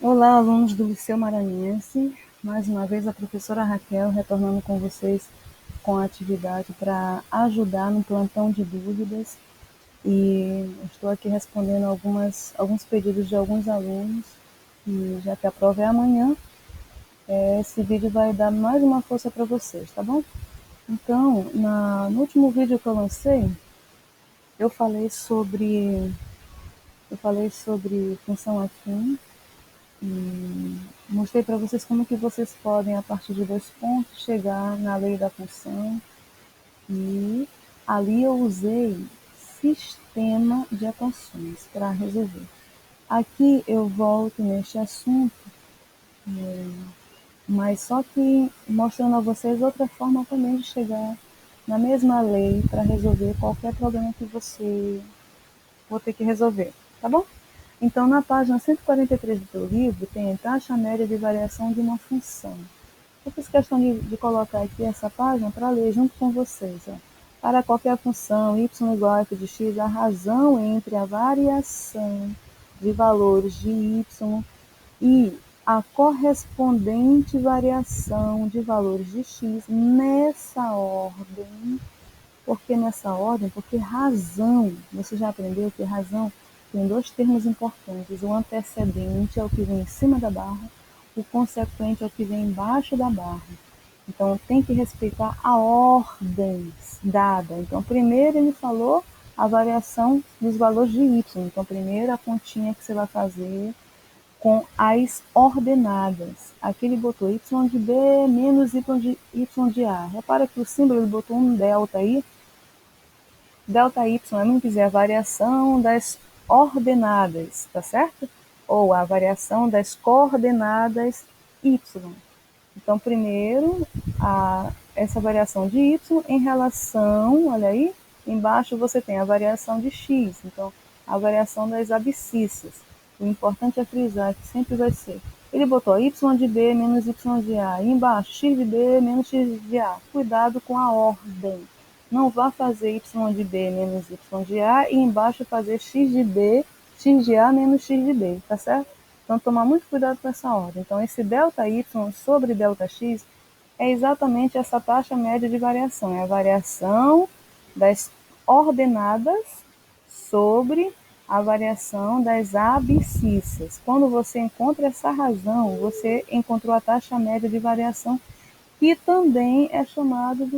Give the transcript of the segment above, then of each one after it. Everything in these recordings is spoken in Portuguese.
Olá, alunos do Liceu Maranhense. Mais uma vez, a professora Raquel retornando com vocês com a atividade para ajudar no plantão de dúvidas. E estou aqui respondendo alguns pedidos de alguns alunos. E já que a prova é amanhã, esse vídeo vai dar mais uma força para vocês, tá bom? Então, no último vídeo que eu lancei, eu falei sobre, eu falei sobre função afim. Mostrei para vocês como que vocês podem, a partir de dois pontos, chegar na lei da função. E ali eu usei sistema de equações para resolver. Aqui eu volto neste assunto, mas só que mostrando a vocês outra forma também de chegar na mesma lei para resolver qualquer problema que você for ter que resolver, tá bom? Então, na página 143 do teu livro, tem taxa média de variação de uma função. Eu fiz questão de colocar aqui essa página para ler junto com vocês. Ó. Para qualquer função y igual a f de x, a razão entre a variação de valores de y e a correspondente variação de valores de x nessa ordem. Por que nessa ordem? Porque razão, você já aprendeu que razão tem dois termos importantes. O antecedente é o que vem em cima da barra, o consequente é o que vem embaixo da barra. Então, tem que respeitar a ordem dada. Então, primeiro ele falou a variação dos valores de y. Então, primeiro a continha que você vai fazer com as ordenadas. Aqui ele botou y de b menos y de a. Repara que o símbolo ele botou um delta aí. Delta y é muito dizer a variação das ordenadas, tá certo? Ou a variação das coordenadas y. Então, primeiro, essa variação de y em relação, olha aí, embaixo você tem a variação de x, então, a variação das abscissas. O importante é frisar que sempre vai ser. Ele botou y de b menos y de a, e embaixo x de b menos x de a. Cuidado com a ordem. Não vá fazer y de b menos y de a e embaixo fazer x de b, x de a menos x de b, tá certo? Então, tomar muito cuidado com essa ordem. Então, esse ΔY sobre ΔX é exatamente essa taxa média de variação. É a variação das ordenadas sobre a variação das abscissas. Quando você encontra essa razão, você encontrou a taxa média de variação, que também é chamado,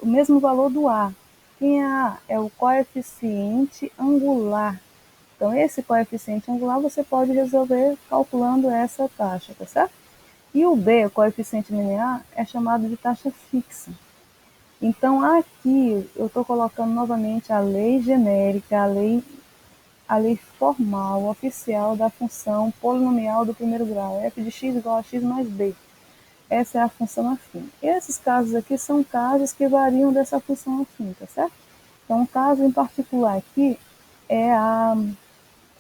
o mesmo valor do A. Quem é A? É o coeficiente angular. Então, esse coeficiente angular você pode resolver calculando essa taxa, tá certo? E o B, o coeficiente linear, é chamado de taxa fixa. Então, aqui eu estou colocando novamente a lei genérica, a lei formal, oficial da função polinomial do primeiro grau, f de x igual a x mais b. Essa é a função afim. Esses casos aqui são casos que variam dessa função afim, tá certo? Então, um caso em particular aqui é a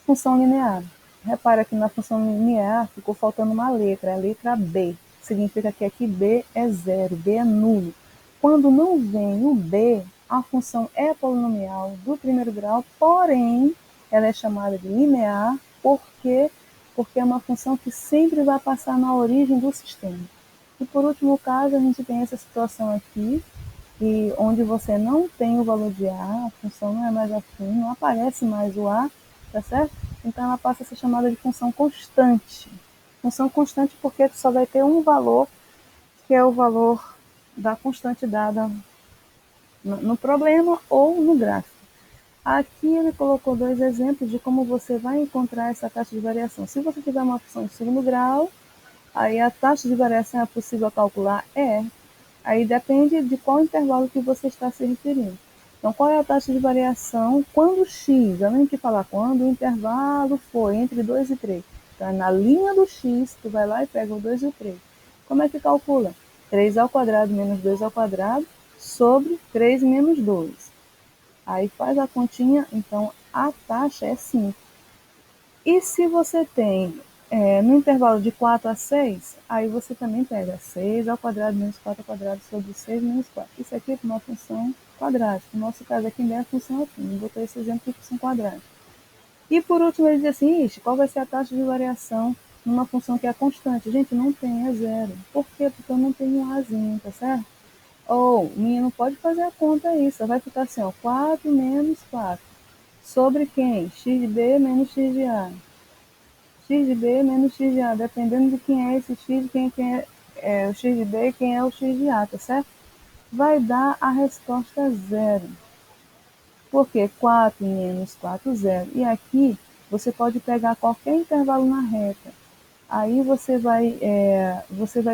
função linear. Repara que na função linear ficou faltando uma letra, a letra B. Significa que aqui B é zero, B é nulo. Quando não vem o B, a função é polinomial do primeiro grau, porém, ela é chamada de linear porque é uma função que sempre vai passar na origem do sistema. E por último caso, a gente tem essa situação aqui, e onde você não tem o valor de A, a função não é mais afim, não aparece mais o A, tá certo? Então ela passa a ser chamada de função constante. Função constante porque só vai ter um valor, que é o valor da constante dada no problema ou no gráfico. Aqui ele colocou dois exemplos de como você vai encontrar essa taxa de variação. Se você tiver uma função de segundo grau, aí a taxa de variação é possível calcular? É. Aí depende de qual intervalo que você está se referindo. Então, qual é a taxa de variação quando x, além de falar quando o intervalo for entre 2 e 3. Então, na linha do x, tu vai lá e pega o 2 e o 3. Como é que calcula? 3 ao quadrado menos 2 ao quadrado sobre 3 menos 2. Aí faz a continha, então a taxa é 5. E se você tem no intervalo de 4 a 6, aí você também pega 6 ao quadrado menos 4 ao quadrado sobre 6 menos 4. Isso aqui é uma função quadrática. No nosso caso aqui não é a função afim. Botou esse exemplo de função quadrática. E por último ele diz assim, qual vai ser a taxa de variação numa função que é constante. Gente, não tem, é zero. Por quê? Porque eu não tenho um azinho, tá certo? Ou, minha não pode fazer a conta aí, só vai ficar assim, ó, 4 menos 4. Sobre quem? X de B menos X de A. X de B menos X de A, dependendo de quem é esse X, quem é o X de B e quem é o X de A, tá certo? Vai dar a resposta zero. Porque 4 menos 4, zero. E aqui você pode pegar qualquer intervalo na reta. Aí você vai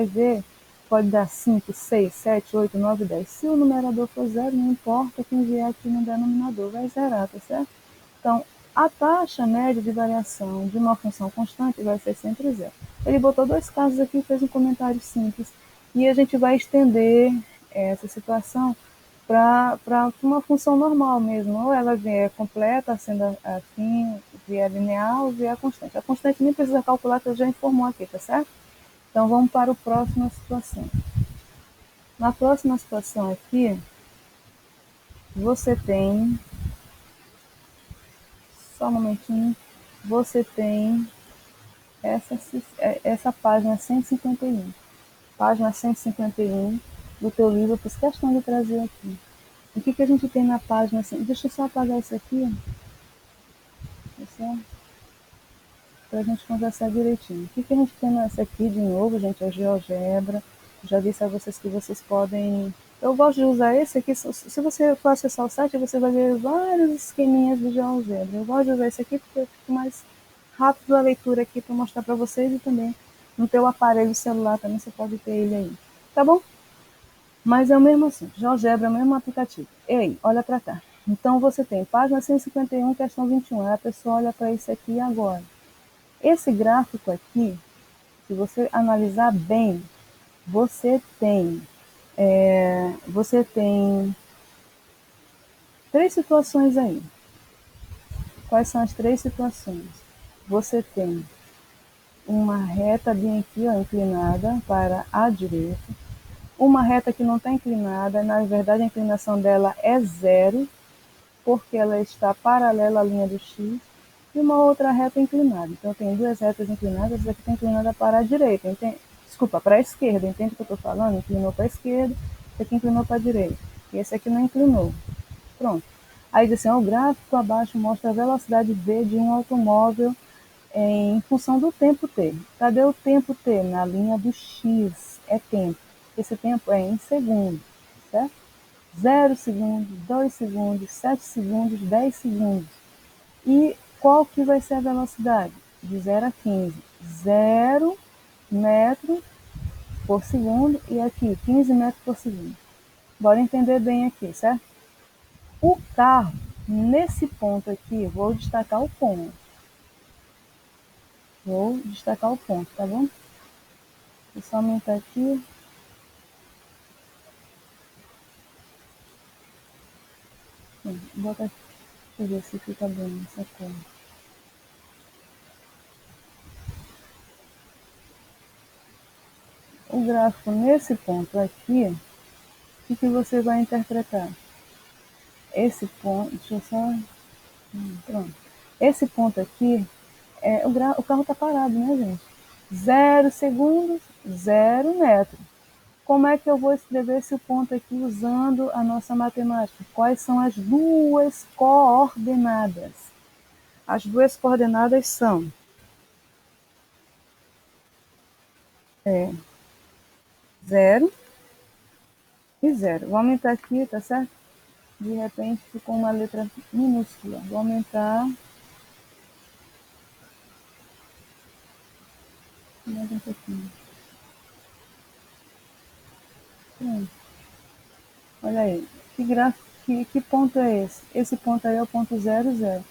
ver, pode dar 5, 6, 7, 8, 9, 10. Se o numerador for zero, não importa quem vier aqui no denominador, vai zerar, tá certo? Então, a taxa média de variação de uma função constante vai ser sempre zero. Ele botou dois casos aqui e fez um comentário simples. E a gente vai estender essa situação para uma função normal mesmo. Ou ela vier completa, sendo assim, vier linear ou vier constante. A constante nem precisa calcular, que eu já informou aqui, tá certo? Então, vamos para a próxima situação. Na próxima situação aqui, você tem... Só um momentinho. Você tem essa página 151. Página 151 do teu livro, eu fiz questão de trazer aqui. O que a gente tem na página? Deixa eu só apagar isso aqui, para a gente conversar direitinho. O que a gente tem nessa aqui, de novo, gente, é o GeoGebra. Já disse a vocês que vocês podem... Eu gosto de usar esse aqui. Se você for acessar o site, você vai ver vários esqueminhas de GeoGebra. Eu gosto de usar esse aqui porque fica mais rápido a leitura aqui para mostrar para vocês, e também no teu aparelho celular também você pode ter ele aí. Tá bom? Mas é o mesmo assunto. GeoGebra é o mesmo aplicativo. Ei, olha para cá. Então você tem página 151, questão 21. Aí a pessoa olha para isso aqui agora. Esse gráfico aqui, se você analisar bem, você tem três situações aí. Quais são as três situações? Você tem uma reta bem aqui, ó, inclinada para a direita. Uma reta que não está inclinada, na verdade a inclinação dela é zero, porque ela está paralela à linha do X, e uma outra reta inclinada. Então, tem duas retas inclinadas, essa aqui está inclinada para a direita, desculpa, para a esquerda, entende o que eu estou falando? Inclinou para a esquerda, esse aqui inclinou para a direita, e esse aqui não inclinou. Pronto. Aí diz assim, o gráfico abaixo mostra a velocidade V de um automóvel em função do tempo t. Cadê o tempo t? Na linha do X, é tempo. Esse tempo é em segundos, certo? 0 segundos, 2 segundos, 7 segundos, 10 segundos. E qual que vai ser a velocidade? De 0 a 15. 0 metro por segundo e aqui 15 metros por segundo. Bora entender bem aqui, certo? O carro, nesse ponto aqui, vou destacar o ponto. Vou destacar o ponto, tá bom? Vou só aumentar aqui. Bota aqui. Deixa eu ver se fica bem essa cor. O gráfico nesse ponto aqui, o que você vai interpretar? Esse ponto, deixa eu só... Pronto. Esse ponto aqui, o carro está parado, né, gente? 0 segundos, 0 metro. Como é que eu vou escrever esse ponto aqui usando a nossa matemática? Quais são as duas coordenadas? As duas coordenadas são 0 e 0. Vou aumentar aqui, tá certo? De repente ficou uma letra minúscula. Vou aumentar. Mais um pouquinho. Olha aí. Que gráfico, que ponto é esse? Esse ponto aí é o ponto 0, 0.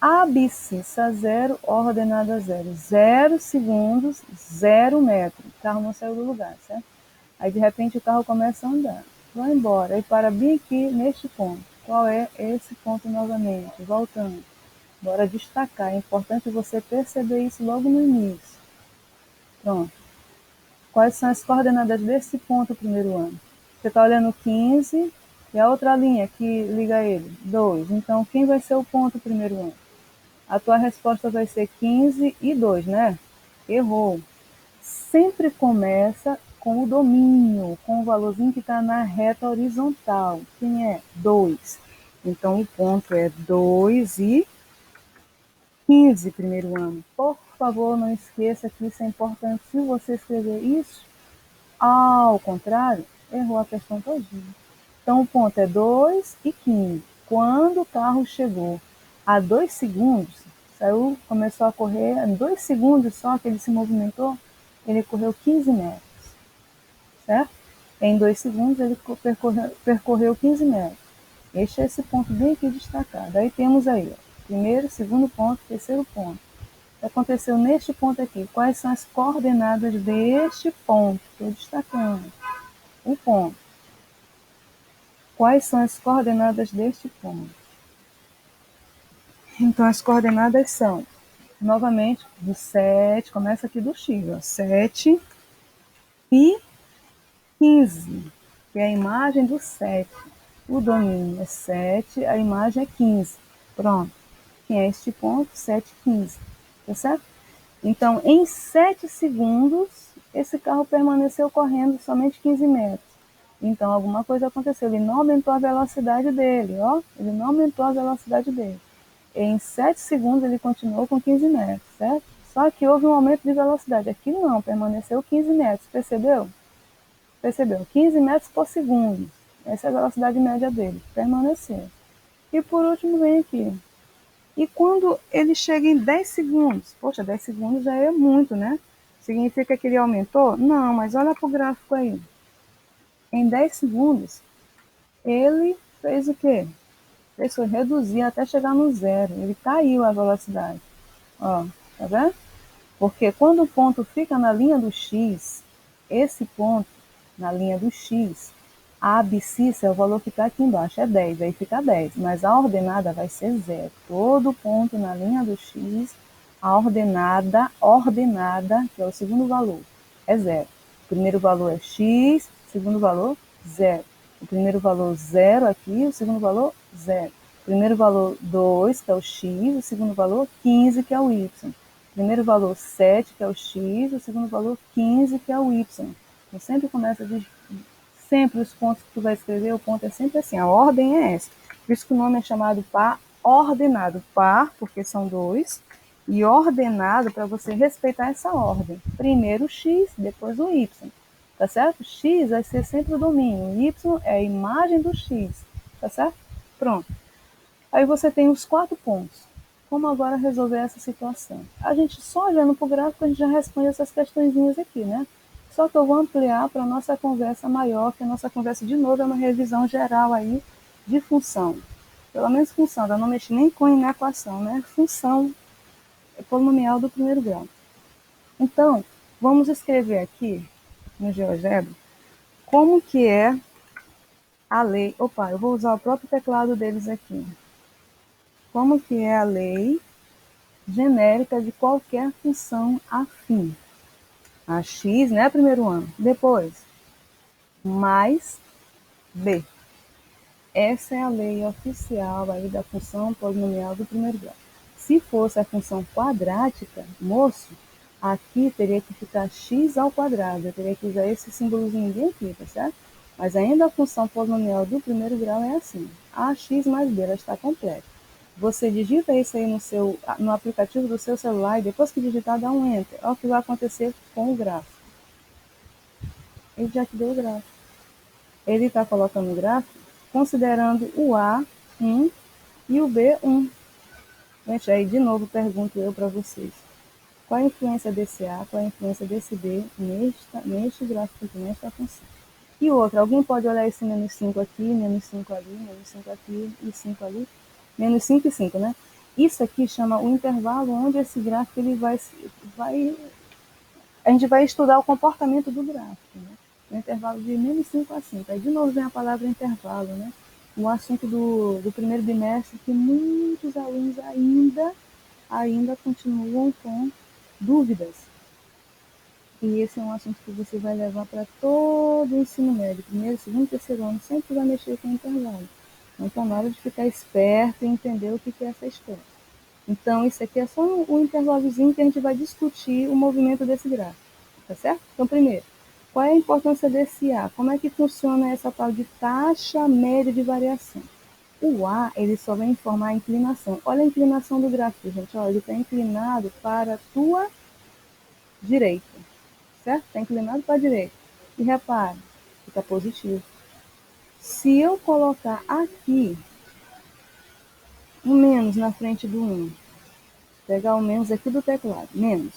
Abscissa 0, ordenada 0. 0 segundos, 0 metro. O carro não saiu do lugar, certo? Aí, de repente, o carro começa a andar. Vai embora. Aí, para bem aqui, neste ponto. Qual é esse ponto novamente? Voltando. Bora destacar. É importante você perceber isso logo no início. Pronto. Quais são as coordenadas desse ponto primeiro ano? Você está olhando 15 e a outra linha que liga ele, 2. Então, quem vai ser o ponto primeiro ano? A tua resposta vai ser 15 e 2, né? Errou. Sempre começa com o domínio, com o valorzinho que está na reta horizontal. Quem é? 2. Então, o ponto é 2,15, primeiro ano. Por favor, não esqueça que isso é importante. Se você escrever isso ao contrário, errou a questão todinha. Então, o ponto é 2,15. Quando o carro chegou a 2 segundos, começou a correr, em 2 segundos só que ele se movimentou, ele correu 15 metros, certo? Em 2 segundos ele percorreu 15 metros. Este é esse ponto bem aqui destacado. Aí temos aí, ó, primeiro, segundo ponto, terceiro ponto. O que aconteceu neste ponto aqui? Quais são as coordenadas deste ponto? Estou destacando. O ponto. Quais são as coordenadas deste ponto? Então, as coordenadas são, novamente, do 7, começa aqui do X, ó, 7 e 15, que é a imagem do 7. O domínio é 7, a imagem é 15. Pronto. Quem é este ponto? 7 e 15. Tá certo? Então, em 7 segundos, esse carro permaneceu correndo somente 15 metros. Então, alguma coisa aconteceu. Ele não aumentou a velocidade dele, ó. Ele não aumentou a velocidade dele. Em 7 segundos, ele continuou com 15 metros, certo? Só que houve um aumento de velocidade. Aqui não, permaneceu 15 metros, percebeu? Percebeu? 15 metros por segundo. Essa é a velocidade média dele. Permaneceu. E por último, vem aqui. E quando ele chega em 10 segundos, poxa, 10 segundos já é muito, né? Significa que ele aumentou? Não, mas olha para o gráfico aí. Em 10 segundos, ele fez o quê? Ele foi reduzir até chegar no zero. Ele caiu a velocidade. Ó, tá vendo? Porque quando o ponto fica na linha do X, esse ponto na linha do X, a abscissa é o valor que está aqui embaixo, é 10, aí fica 10, mas a ordenada vai ser zero. Todo ponto na linha do X, a ordenada, que é o segundo valor, é zero. O primeiro valor é X, o segundo valor, zero. O primeiro valor, zero aqui, o segundo valor, zero. O primeiro valor, 2, que é o X, o segundo valor, 15, que é o Y. O primeiro valor, 7, que é o X, o segundo valor, 15, que é o Y. Então, sempre começa de sempre os pontos que tu vai escrever, o ponto é sempre assim, a ordem é essa. Por isso que o nome é chamado par ordenado. Par, porque são dois, e ordenado para você respeitar essa ordem. Primeiro o X, depois o Y. Tá certo? X vai ser sempre o domínio, Y é a imagem do X. Tá certo? Pronto. Aí você tem os 4 pontos. Como agora resolver essa situação? A gente só olhando para o gráfico, a gente já responde essas questõezinhas aqui, né? Só que eu vou ampliar para a nossa conversa maior, que a nossa conversa, de novo, é uma revisão geral aí de função. Pelo menos função, eu não mexi nem com inequação, né? Função polinomial do primeiro grau. Então, vamos escrever aqui no GeoGebra como que é a lei. Opa, eu vou usar o próprio teclado deles aqui. Como que é a lei genérica de qualquer função afim. A x, né, primeiro ano. Depois, mais b. Essa é a lei oficial aí da função polinomial do primeiro grau. Se fosse a função quadrática, moço, aqui teria que ficar x ao quadrado. Eu teria que usar esse símbolozinho bem aqui, tá certo? Mas ainda a função polinomial do primeiro grau é assim. Ax mais b, ela está completa. Você digita isso aí no aplicativo do seu celular e depois que digitar, dá um Enter. Olha o que vai acontecer com o gráfico. Ele já te deu o gráfico. Ele está colocando o gráfico considerando o A 1 e o B 1. Gente, aí de novo pergunto eu para vocês. Qual a influência desse A, qual a influência desse B neste gráfico aqui, nesta função? E outra, alguém pode olhar esse menos 5 aqui, menos 5 ali, menos 5 aqui e 5 ali? Menos 5 e 5, né? Isso aqui chama o intervalo onde esse gráfico ele a gente vai estudar o comportamento do gráfico, né? O intervalo de menos 5 a 5. Aí de novo vem a palavra intervalo, né? Um assunto do primeiro bimestre que muitos alunos ainda continuam com dúvidas. E esse é um assunto que você vai levar para todo o ensino médio, primeiro, segundo, terceiro ano, sempre vai mexer com intervalo. Então, na hora de ficar esperto e entender o que é essa história. Então, isso aqui é só um intervalozinho que a gente vai discutir o movimento desse gráfico, tá certo? Então, primeiro, qual é a importância desse A? Como é que funciona essa tal de taxa média de variação? O A, ele só vai informar a inclinação. Olha a inclinação do gráfico, gente. Olha, ele está inclinado para a tua direita, certo? Está inclinado para a direita. E repare, fica positivo. Se eu colocar aqui um menos na frente do 1, pegar o menos aqui do teclado, menos,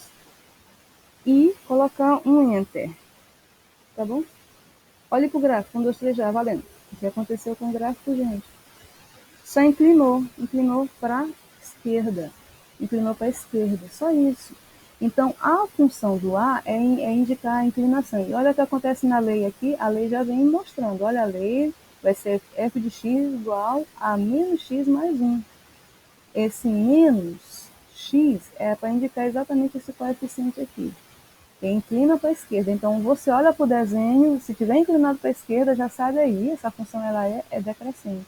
e colocar um Enter, tá bom? Olhe para o gráfico, 1, 2, 3, já, valendo. O que aconteceu com o gráfico, gente? Só inclinou para a esquerda. Inclinou para a esquerda, só isso. Então, a função do A é indicar a inclinação. E olha o que acontece na lei aqui, a lei já vem mostrando. Olha a lei, vai ser f de x igual a menos x mais 1. Esse menos x é para indicar exatamente esse coeficiente aqui. Que inclina para a esquerda. Então, você olha para o desenho, se tiver inclinado para a esquerda, já sabe aí, essa função ela é decrescente.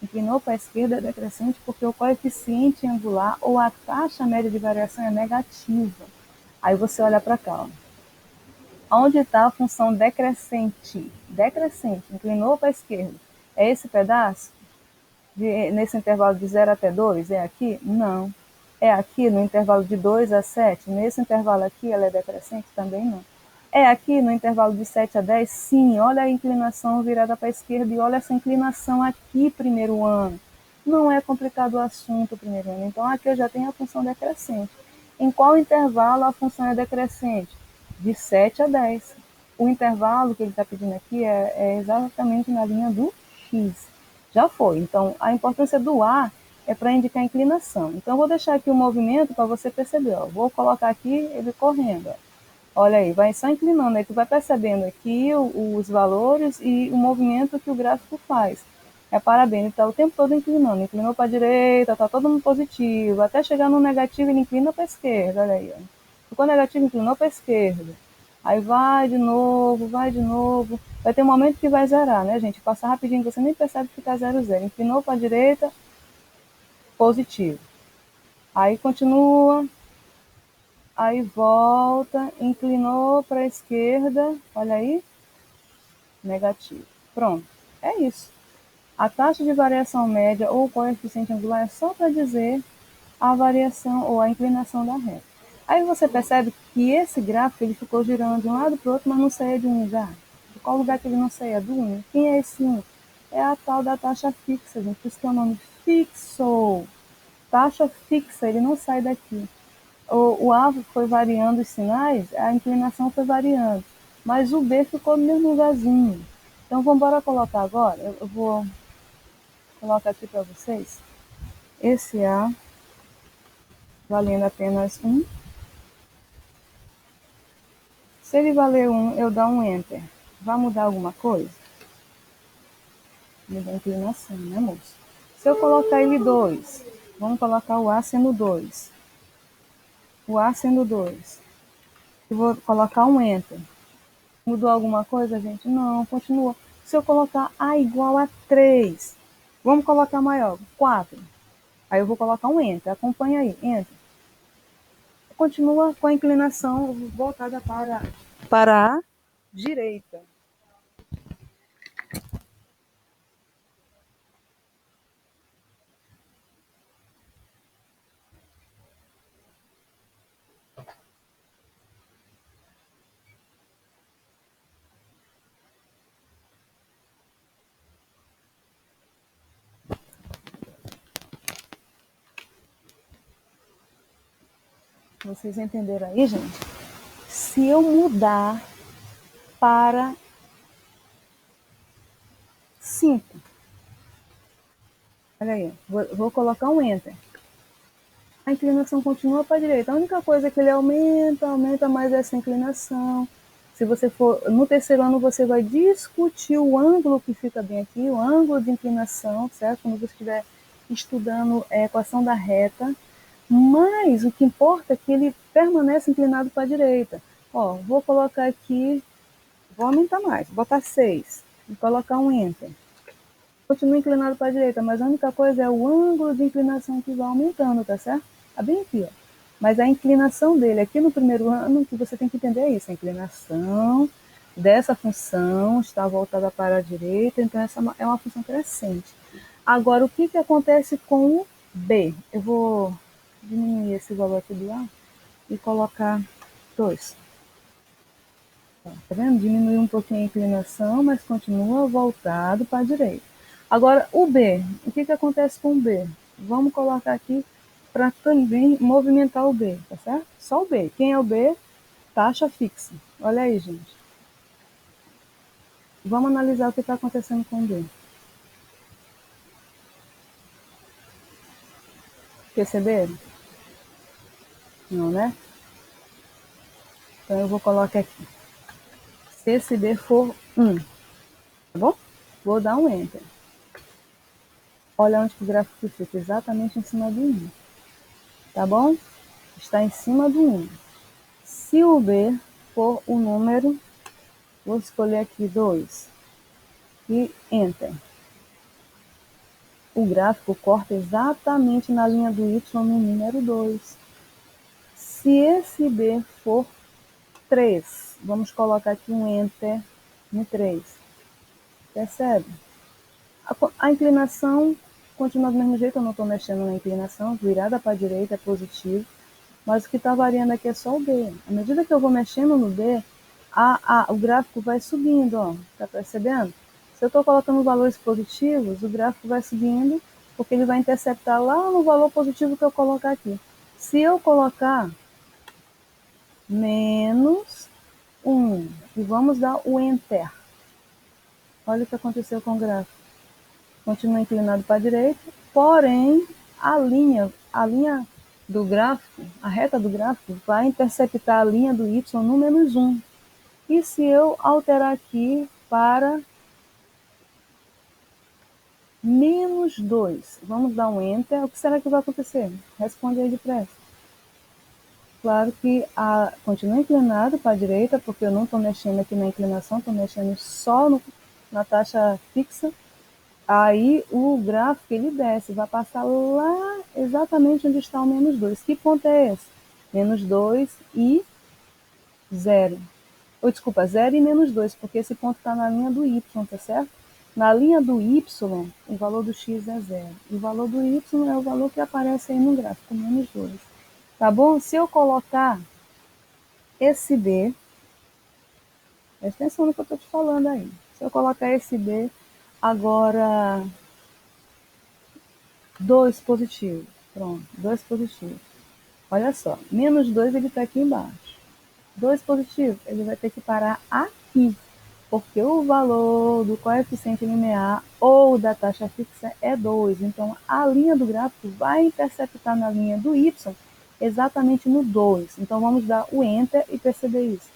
Inclinou para a esquerda é decrescente porque o coeficiente angular ou a taxa média de variação é negativa. Aí você olha para cá. Ó. Onde está a função decrescente? Decrescente, inclinou para a esquerda. É esse pedaço? Nesse intervalo de 0 até 2? É aqui? Não. É aqui no intervalo de 2 a 7? Nesse intervalo aqui ela é decrescente? Também não. É aqui no intervalo de 7 a 10? Sim, olha a inclinação virada para a esquerda e olha essa inclinação aqui, primeiro ano. Não é complicado o assunto, primeiro ano. Então, aqui eu já tenho a função decrescente. Em qual intervalo a função é decrescente? De 7 a 10. O intervalo que ele está pedindo aqui é exatamente na linha do x. Já foi. Então, a importância do A é para indicar a inclinação. Então, eu vou deixar aqui o movimento para você perceber. Ó. Vou colocar aqui ele correndo. Ó. Olha aí, vai só inclinando, aí tu vai percebendo aqui os valores e o movimento que o gráfico faz. Repara bem, ele está o tempo todo inclinando, inclinou para a direita, está todo mundo positivo, até chegar no negativo ele inclina para a esquerda, olha aí. Ó. Ficou negativo, inclinou para a esquerda. Aí vai de novo, vai de novo. Vai ter um momento que vai zerar, né, gente? Passar rapidinho, você nem percebe que está 0, 0. Inclinou para a direita, positivo. Aí continua, aí volta, inclinou para a esquerda, olha aí, negativo. Pronto, é isso. A taxa de variação média ou coeficiente angular é só para dizer a variação ou a inclinação da reta. Aí você percebe que esse gráfico ele ficou girando de um lado para o outro, mas não saía de um lugar. De qual lugar que ele não saía? Do 1. Quem é esse 1? É a tal da taxa fixa, gente. Por isso que é o nome fixo. Taxa fixa, ele não sai daqui. O A foi variando os sinais, a inclinação foi variando, mas o B ficou no mesmo lugarzinho. Então vamos embora colocar agora, eu vou colocar aqui para vocês, esse A valendo apenas 1. Se ele valer 1, eu dou um Enter. Vai mudar alguma coisa? Muda a inclinação, né, moço? Se eu colocar ele 2, vamos colocar o A sendo 2. O A sendo 2. Eu vou colocar um Enter. Mudou alguma coisa, gente? Não, continua. Se eu colocar A igual a 3, vamos colocar maior, 4. Aí eu vou colocar um Enter. Acompanha aí, Enter. Continua com a inclinação voltada para a direita. Vocês entenderam aí, gente? Se eu mudar para 5, olha aí, vou colocar um Enter. A inclinação continua para a direita. A única coisa é que ele aumenta mais essa inclinação. Se você for no terceiro ano, você vai discutir o ângulo que fica bem aqui, o ângulo de inclinação, certo? Quando você estiver estudando a equação da reta. Mas o que importa é que ele permanece inclinado para a direita. Ó, vou colocar aqui, vou aumentar mais, vou botar 6 e colocar um Enter. Continua inclinado para a direita, mas a única coisa é o ângulo de inclinação que vai aumentando, tá certo? Está bem aqui, ó. Mas a inclinação dele aqui no primeiro ano, o que você tem que entender é isso. A inclinação dessa função está voltada para a direita, então essa é uma função crescente. Agora, o que acontece com o B? Eu vou diminuir esse valor aqui do A e colocar 2. Tá vendo? Diminuiu um pouquinho a inclinação, mas continua voltado para a direita. Agora, o B. O que acontece com o B? Vamos colocar aqui para também movimentar o B, tá certo? Só o B. Quem é o B? Taxa fixa. Olha aí, gente. Vamos analisar o que está acontecendo com o B. Perceberam? Não, né? Então eu vou colocar aqui. Se esse B for 1, tá bom? Vou dar um Enter. Olha onde que o gráfico fica, exatamente em cima do 1. Tá bom? Está em cima do 1. Se o B for o número, vou escolher aqui 2 e Enter. O gráfico corta exatamente na linha do Y no número 2. Se esse B for 3, vamos colocar aqui um Enter no 3. Percebe? A inclinação continua do mesmo jeito, eu não estou mexendo na inclinação, virada para a direita é positivo, mas o que está variando aqui é só o B. À medida que eu vou mexendo no B, o gráfico vai subindo, ó, tá percebendo? Se eu estou colocando valores positivos, o gráfico vai subindo, porque ele vai interceptar lá no valor positivo que eu colocar aqui. Se eu colocar menos 1 e vamos dar o Enter, olha o que aconteceu com o gráfico. Continua inclinado para a direita, porém a linha do gráfico, a reta do gráfico, vai interceptar a linha do Y no menos 1. E se eu alterar aqui para menos 2, vamos dar um Enter, o que será que vai acontecer? Responde aí depressa. Claro que continua inclinado para a direita, porque eu não estou mexendo aqui na inclinação, estou mexendo só na taxa fixa. Aí o gráfico ele desce, vai passar lá exatamente onde está o menos 2. Que ponto é esse? Menos 2 e 0. Ou desculpa, 0 e menos 2, porque esse ponto está na linha do Y, tá certo? Na linha do Y, o valor do X é 0. O valor do Y é o valor que aparece aí no gráfico, menos 2. Tá bom? Se eu colocar esse B, presta atenção no que eu estou te falando aí. Se eu colocar esse B, agora 2 positivo. Pronto, 2 positivo. Olha só, menos 2 ele está aqui embaixo. 2 positivo, ele vai ter que parar aqui, porque o valor do coeficiente linear ou da taxa fixa é 2. Então, a linha do gráfico vai interceptar na linha do y exatamente no 2. Então, vamos dar o Enter e perceber isso.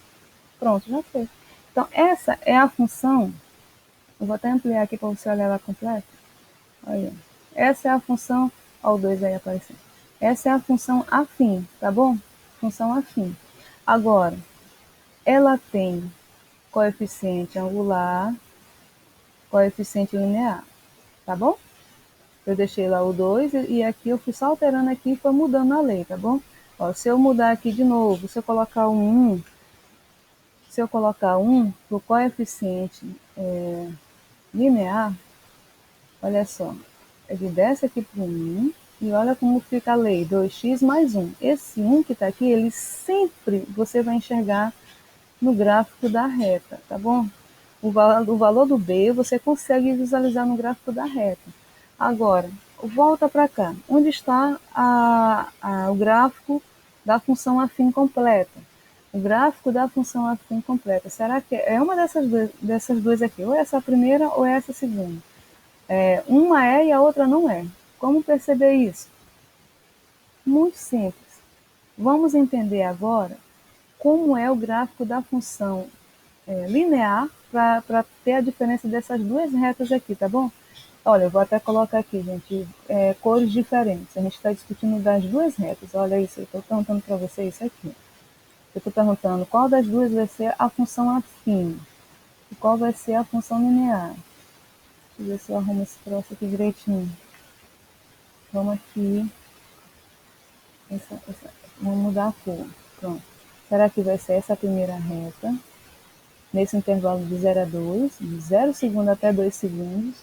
Pronto, já foi. Então, essa é a função. Eu vou até ampliar aqui para você olhar ela completa. Olha. Essa é a função. Olha o 2 aí aparecendo. Essa é a função afim, tá bom? Função afim. Agora, ela tem coeficiente angular, coeficiente linear, tá bom? Eu deixei lá o 2 e aqui eu fui só alterando aqui e foi mudando a lei, tá bom? Ó, se eu mudar aqui de novo, se eu colocar um 1, se eu colocar 1 para o coeficiente linear, olha só, ele desce aqui para o 1 e olha como fica a lei, 2x mais 1. Esse 1 que está aqui, ele sempre você vai enxergar no gráfico da reta, tá bom? O valor do B você consegue visualizar no gráfico da reta. Agora, volta para cá. Onde está o gráfico da função afim completa? O gráfico da função afim completa. Será que é uma dessas duas aqui? Ou essa primeira ou essa segunda? Uma é e a outra não é. Como perceber isso? Muito simples. Vamos entender agora como é o gráfico da função linear para ter a diferença dessas duas retas aqui, tá bom? Olha, eu vou até colocar aqui, gente, cores diferentes. A gente está discutindo das duas retas. Olha isso, eu estou perguntando para vocês isso aqui. Eu estou perguntando qual das duas vai ser a função afim e qual vai ser a função linear. Deixa eu ver se eu arrumo esse troço aqui direitinho. Vamos aqui. Vamos mudar a cor. Pronto. Será que vai ser essa primeira reta, nesse intervalo de 0 a 2, de 0 segundo até 2 segundos?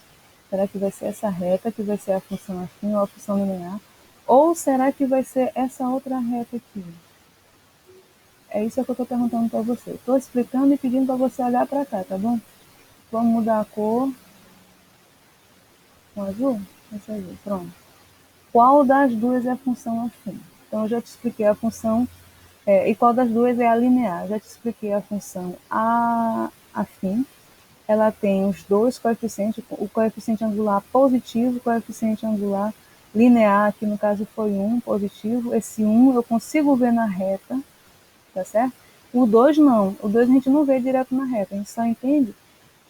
Será que vai ser essa reta que vai ser a função afim ou a função linear? Ou será que vai ser essa outra reta aqui? É isso que eu estou perguntando para você. Estou explicando e pedindo para você olhar para cá, tá bom? Vamos mudar a cor com azul? Esse azul, pronto. Qual das duas é a função afim? Então, eu já te expliquei a função, e qual das duas é a linear? Eu já te expliquei a função afim. Ela tem os dois coeficientes, o coeficiente angular positivo, o coeficiente angular linear, que no caso foi 1 positivo. Esse 1 eu consigo ver na reta, tá certo? O 2 não. O 2 a gente não vê direto na reta, a gente só entende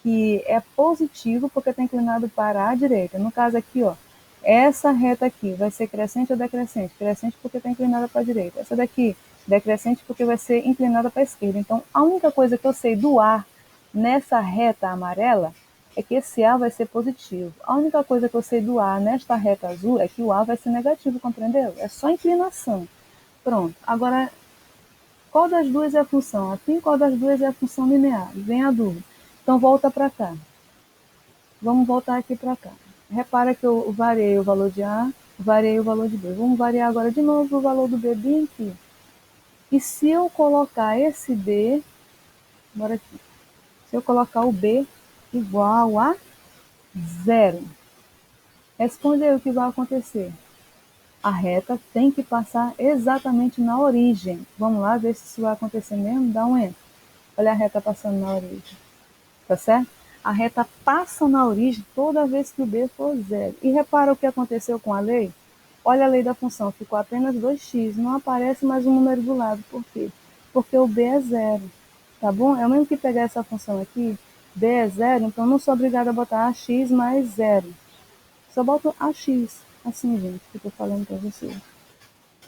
que é positivo porque está inclinado para a direita. No caso aqui, ó, essa reta aqui vai ser crescente ou decrescente? Crescente porque está inclinada para a direita. Essa daqui, decrescente porque vai ser inclinada para a esquerda. Então, a única coisa que eu sei do A nessa reta amarela é que esse A vai ser positivo. A única coisa que eu sei do A nesta reta azul é que o A vai ser negativo, compreendeu? É só inclinação. Pronto. Agora, qual das duas é a função afim, qual das duas é a função linear? Vem a dúvida. Então, volta para cá. Vamos voltar aqui para cá. Repara que eu variei o valor de A, variei o valor de B. Vamos variar agora de novo o valor do B bem aqui. E se eu colocar esse B, bora aqui. Se eu colocar o B igual a zero, responde aí o que vai acontecer. A reta tem que passar exatamente na origem. Vamos lá ver se isso vai acontecer mesmo? Dá um enter. Olha a reta passando na origem. Tá certo? A reta passa na origem toda vez que o B for zero. E repara o que aconteceu com a lei? Olha a lei da função, ficou apenas 2x, não aparece mais um número do lado. Por quê? Porque o B é zero, tá bom? É o mesmo que pegar essa função aqui, B é zero, então não sou obrigada a botar AX mais zero. Só boto AX, assim, gente, que eu tô falando para vocês.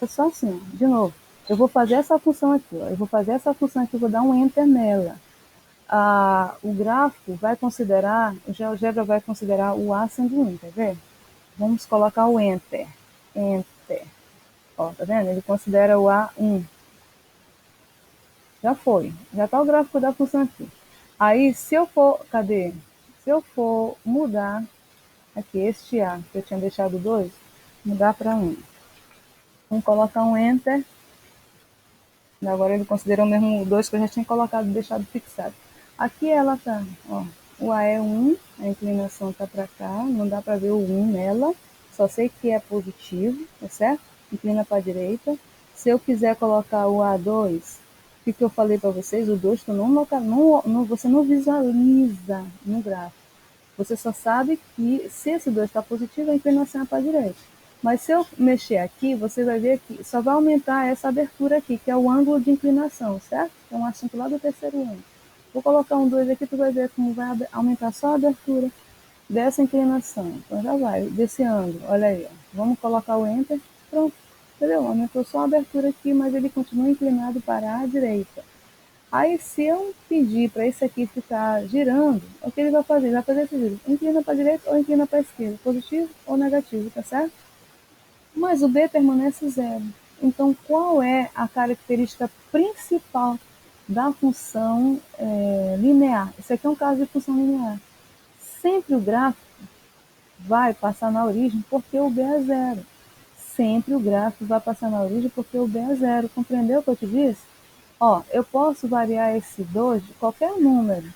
É só assim, ó. De novo. Eu vou fazer essa função aqui, ó. Eu vou fazer essa função aqui, vou dar um enter nela. O gráfico vai considerar, o GeoGebra vai considerar o A sendo 1, quer ver? Vamos colocar o Enter. Enter. Ó, tá vendo? Ele considera o A 1. Já foi. Já está o gráfico da função aqui. Aí, se eu for, cadê? Se eu for mudar aqui este A, que eu tinha deixado 2, mudar para 1. Vamos colocar um Enter. Agora ele considerou mesmo o 2 que eu já tinha colocado, deixado fixado. Aqui ela tá, ó, o A é 1, a inclinação tá para cá, não dá para ver o 1 nela, só sei que é positivo, tá certo? Inclina para a direita. Se eu quiser colocar o A2, o que eu falei para vocês? O 2 tu você não visualiza no gráfico. Você só sabe que se esse 2 está positivo, a inclinação é para a direita. Mas se eu mexer aqui, você vai ver que só vai aumentar essa abertura aqui, que é o ângulo de inclinação, certo? É um assunto lá do terceiro ano. Vou colocar um 2 aqui, tu vai ver como vai aumentar só a abertura dessa inclinação. Então já vai, desse ângulo, olha aí. Ó. Vamos colocar o Enter, pronto. Entendeu? Aumentou só a abertura aqui, mas ele continua inclinado para a direita. Aí, se eu pedir para esse aqui ficar girando, o que ele vai fazer? Ele vai fazer esse giro. Inclina para a direita ou inclina para a esquerda. Positivo ou negativo, tá certo? Mas o B permanece zero. Então, qual é a característica principal da função linear? Isso aqui é um caso de função linear. Sempre o gráfico vai passar na origem porque o B é zero. Sempre o gráfico vai passar na origem porque o B é zero. Compreendeu o que eu te disse? Ó, eu posso variar esse 2 de qualquer número,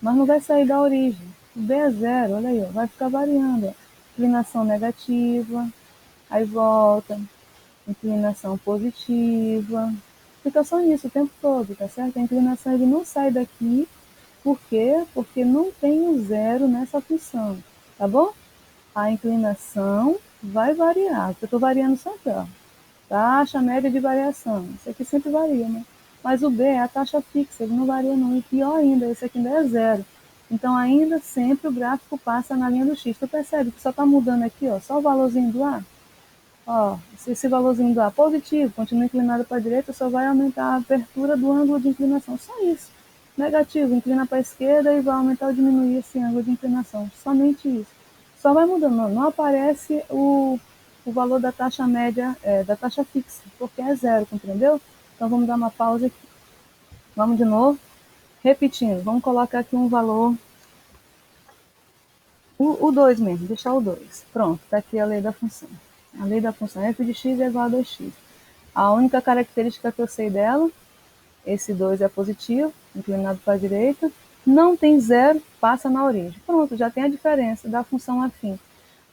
mas não vai sair da origem. O B é zero, olha aí, ó, vai ficar variando. Ó. Inclinação negativa, aí volta, inclinação positiva. Fica só nisso o tempo todo, tá certo? A inclinação ele não sai daqui, por quê? Porque não tem o zero nessa função, tá bom? A inclinação vai variar, eu estou variando sempre, ó. Taxa média de variação. Isso aqui sempre varia, né? Mas o B é a taxa fixa, ele não varia não. E pior ainda, esse aqui ainda é zero. Então, ainda sempre o gráfico passa na linha do X. Tu percebe que só está mudando aqui, ó, só o valorzinho do A. Ó, se esse valorzinho do A positivo, continua inclinado para a direita, só vai aumentar a abertura do ângulo de inclinação. Só isso. Negativo, inclina para a esquerda e vai aumentar ou diminuir esse ângulo de inclinação. Somente isso. Só vai mudando. Não aparece o valor da taxa média, da taxa fixa, porque é zero, compreendeu? Então vamos dar uma pausa aqui. Vamos de novo, repetindo, vamos colocar aqui um valor, o 2 mesmo, deixar o 2. Pronto, está aqui a lei da função. A lei da função f de x é igual a 2x. A única característica que eu sei dela, esse 2 é positivo, inclinado para a direita, não tem zero, passa na origem. Pronto, já tem a diferença da função afim.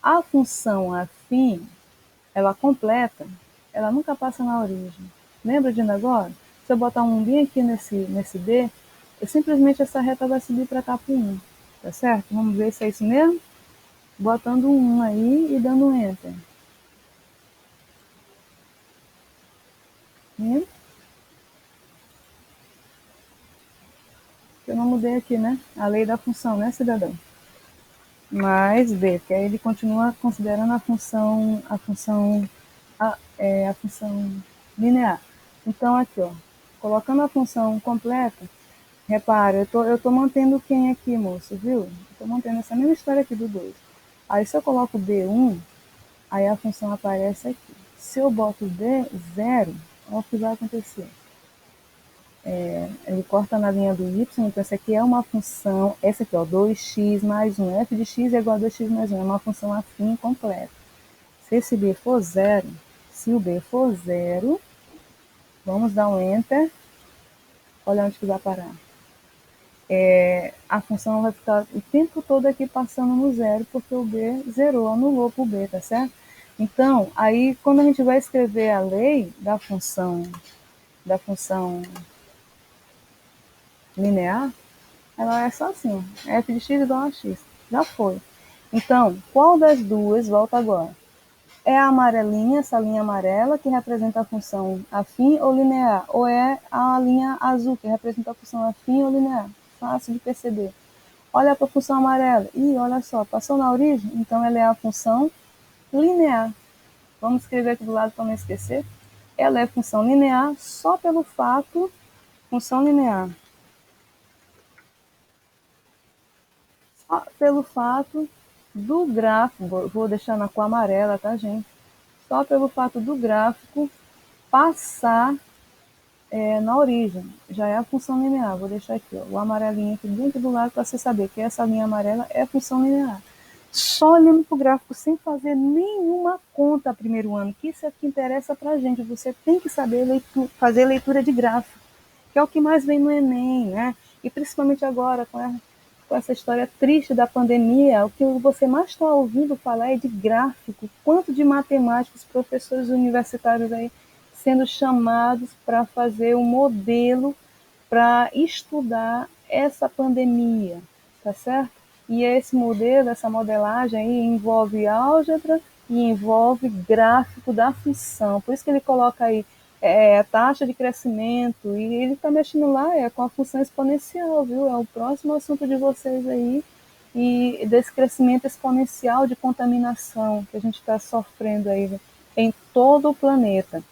A função afim, ela completa, ela nunca passa na origem. Lembra de agora? Se eu botar um bem aqui nesse B, simplesmente essa reta vai subir para cá para o 1. Tá certo? Vamos ver se é isso mesmo? Botando um 1 aí e dando um Enter. E eu não mudei aqui, né? A lei da função, né, cidadão? Mais B, porque aí ele continua considerando a função linear. Então, aqui, ó, colocando a função completa, repara, eu tô mantendo quem aqui, moço, viu? Estou mantendo essa mesma história aqui do 2. Aí, se eu coloco B1, aí a função aparece aqui. Se eu boto D0, olha o que vai acontecer. Ele corta na linha do y, então essa aqui é uma função, essa aqui, ó, 2x mais 1, f de x é igual a 2x mais 1, é uma função afim completa. Se esse b for zero, se o b for zero, vamos dar um enter, olha onde que vai parar. A função vai ficar o tempo todo aqui passando no zero, porque o b zerou, anulou para o b, tá certo? Então, aí quando a gente vai escrever a lei da função linear, ela é só assim, f de x igual a x. Já foi. Então, qual das duas, volta agora? É a amarelinha, essa linha amarela, que representa a função afim ou linear? Ou é a linha azul, que representa a função afim ou linear? Fácil de perceber. Olha para a função amarela. Ih, olha só, passou na origem? Então, ela é a função linear. Vamos escrever aqui do lado para não esquecer. Ela é função linear só pelo fato, função linear, pelo fato do gráfico, vou deixar na cor amarela, tá, gente? Só pelo fato do gráfico passar na origem. Já é a função linear. Vou deixar aqui, ó, o amarelinho aqui dentro do lado para você saber que essa linha amarela é a função linear. Só olhando para o gráfico sem fazer nenhuma conta primeiro ano, que isso é o que interessa para a gente. Você tem que saber fazer leitura de gráfico, que é o que mais vem no Enem, né? E principalmente agora, com essa história triste da pandemia, o que você mais está ouvindo falar é de gráfico. Quanto de matemáticos, professores universitários aí sendo chamados para fazer um modelo para estudar essa pandemia, tá certo? E esse modelo, essa modelagem aí envolve álgebra e envolve gráfico da função. Por isso que ele coloca aí a taxa de crescimento, e ele está mexendo lá com a função exponencial, viu? É o próximo assunto de vocês aí, e desse crescimento exponencial de contaminação que a gente está sofrendo aí em todo o planeta,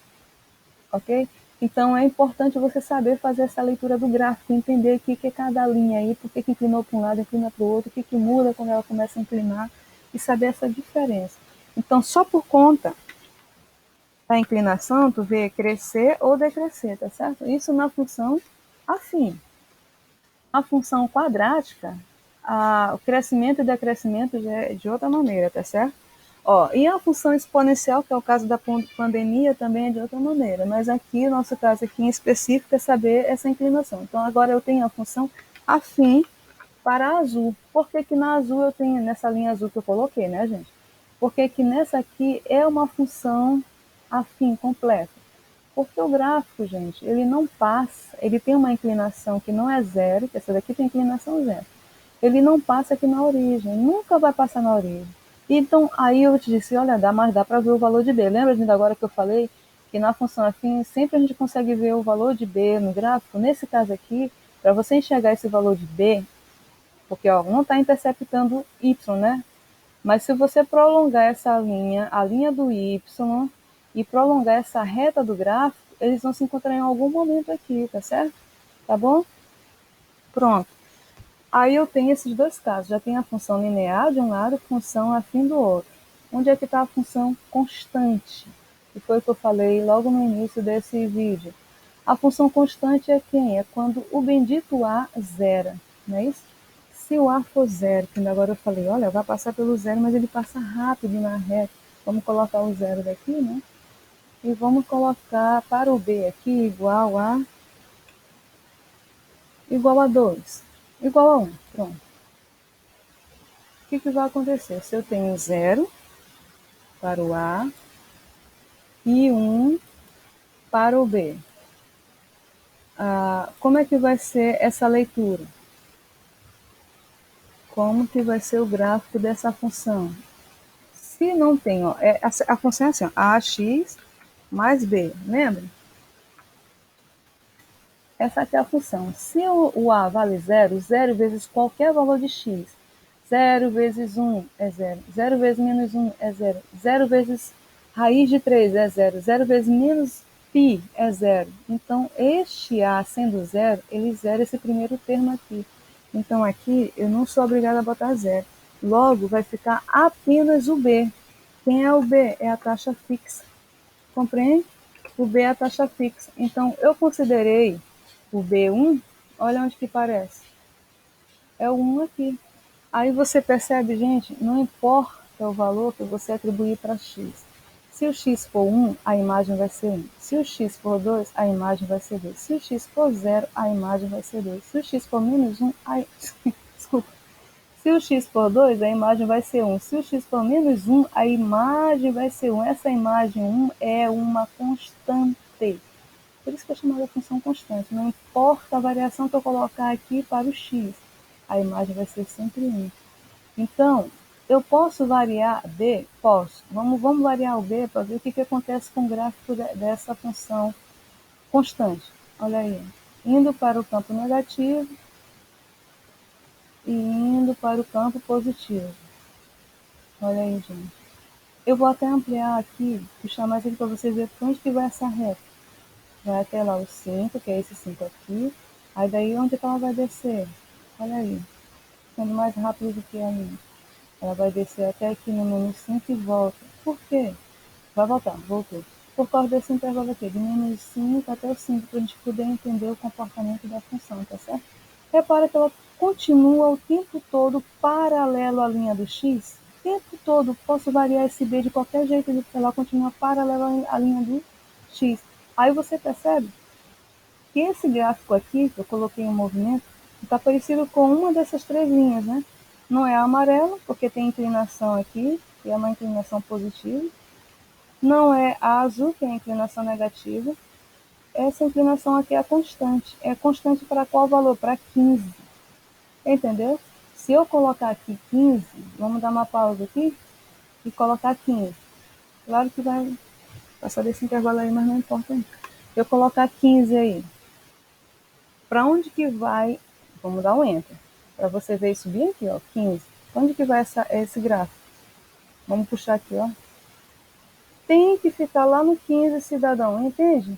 ok? Então é importante você saber fazer essa leitura do gráfico, entender o que é cada linha aí, por que inclinou para um lado, inclina para o outro, o que muda quando ela começa a inclinar, e saber essa diferença. Então, só por conta da inclinação, tu vê crescer ou decrescer, tá certo? Isso na função afim. A função quadrática, o crescimento e decrescimento já é de outra maneira, tá certo? Ó, e a função exponencial, que é o caso da pandemia, também é de outra maneira, mas aqui, no nosso caso aqui em específico, é saber essa inclinação. Então, agora eu tenho a função afim para a azul. Por que que na azul eu tenho, nessa linha azul que eu coloquei, né, gente? Porque que nessa aqui é uma função afim completa. Porque o gráfico, gente, ele não passa, ele tem uma inclinação que não é zero, que essa daqui tem inclinação zero. Ele não passa aqui na origem, nunca vai passar na origem. Então, aí eu te disse, olha, mas dá para ver o valor de B. Lembra de agora que eu falei que na função afim sempre a gente consegue ver o valor de B no gráfico? Nesse caso aqui, para você enxergar esse valor de B, porque ó, não está interceptando Y, né? Mas se você prolongar essa linha, a linha do Y, e prolongar essa reta do gráfico, eles vão se encontrar em algum momento aqui, tá certo? Tá bom? Pronto. Aí eu tenho esses dois casos. Já tenho a função linear de um lado e função afim do outro. Onde é que está a função constante? Que foi o que eu falei logo no início desse vídeo. A função constante é quem? É quando o bendito A zera, não é isso? Se o A for zero, que agora eu falei, olha, vai passar pelo zero, mas ele passa rápido na reta. Vamos colocar o zero daqui, né? E vamos colocar para o B aqui igual a 2, igual a 1. Pronto. O que vai acontecer? Se eu tenho 0 para o A e 1 para o B, como é que vai ser essa leitura? Como que vai ser o gráfico dessa função? Se não tem, ó, a função é assim, ó, AX mais B, lembra? Essa aqui é a função. Se o A vale 0, 0 vezes qualquer valor de x, 0 vezes 1 é 0, 0 vezes menos 1 é 0, 0 vezes raiz de 3 é 0, 0 vezes menos π é 0. Então, este A sendo 0, ele zera esse primeiro termo aqui. Então, aqui eu não sou obrigada a botar 0. Logo, vai ficar apenas o B. Quem é o B? É a taxa fixa. Compreende? O B é a taxa fixa. Então, eu considerei o B1, olha onde que parece. É o 1 aqui. Aí você percebe, gente, não importa o valor que você atribuir para x. Se o x for 1, a imagem vai ser 1. Se o x for 2, a imagem vai ser 2. Se o x for 0, a imagem vai ser 2. Se o x for menos 1, desculpa. Se o x for 2, a imagem vai ser 1. Se o x for menos 1, a imagem vai ser 1. Essa imagem 1 é uma constante. Por isso que é chamada função constante. Não importa a variação que eu colocar aqui para o x, a imagem vai ser sempre 1. Então, eu posso variar B? Posso. Vamos variar o B para ver o que acontece com o gráfico dessa função constante. Olha aí. Indo para o campo negativo e indo para o campo positivo. Olha aí, gente. Eu vou até ampliar aqui, puxar mais aqui para vocês verem onde que vai essa reta. Vai até lá o 5, que é esse 5 aqui. Aí daí onde que ela vai descer? Olha aí, sendo mais rápido do que a minha. Ela vai descer até aqui no menos 5 e volta. Por quê? Vai voltar, voltou. Por causa desse intervalo aqui, de menos 5 até o 5, para a gente poder entender o comportamento da função, tá certo? Repara que ela continua o tempo todo paralelo à linha do x. O tempo todo, posso variar esse b de qualquer jeito, ela continua paralelo à linha do x. Aí você percebe que esse gráfico aqui, que eu coloquei em movimento, está parecido com uma dessas três linhas, né? Não é amarelo, porque tem inclinação aqui, e é uma inclinação positiva. Não é a azul, que é a inclinação negativa. Essa inclinação aqui é a constante. É constante para qual valor? Para 15. Entendeu? Se eu colocar aqui 15, vamos dar uma pausa aqui e colocar 15. Claro que vai passar desse intervalo aí, mas não importa. Eu colocar 15 aí. Para onde que vai? Vamos dar um enter. Para você ver isso bem aqui, ó, 15. Onde que vai esse gráfico? Vamos puxar aqui, ó. Tem que ficar lá no 15, cidadão, entende?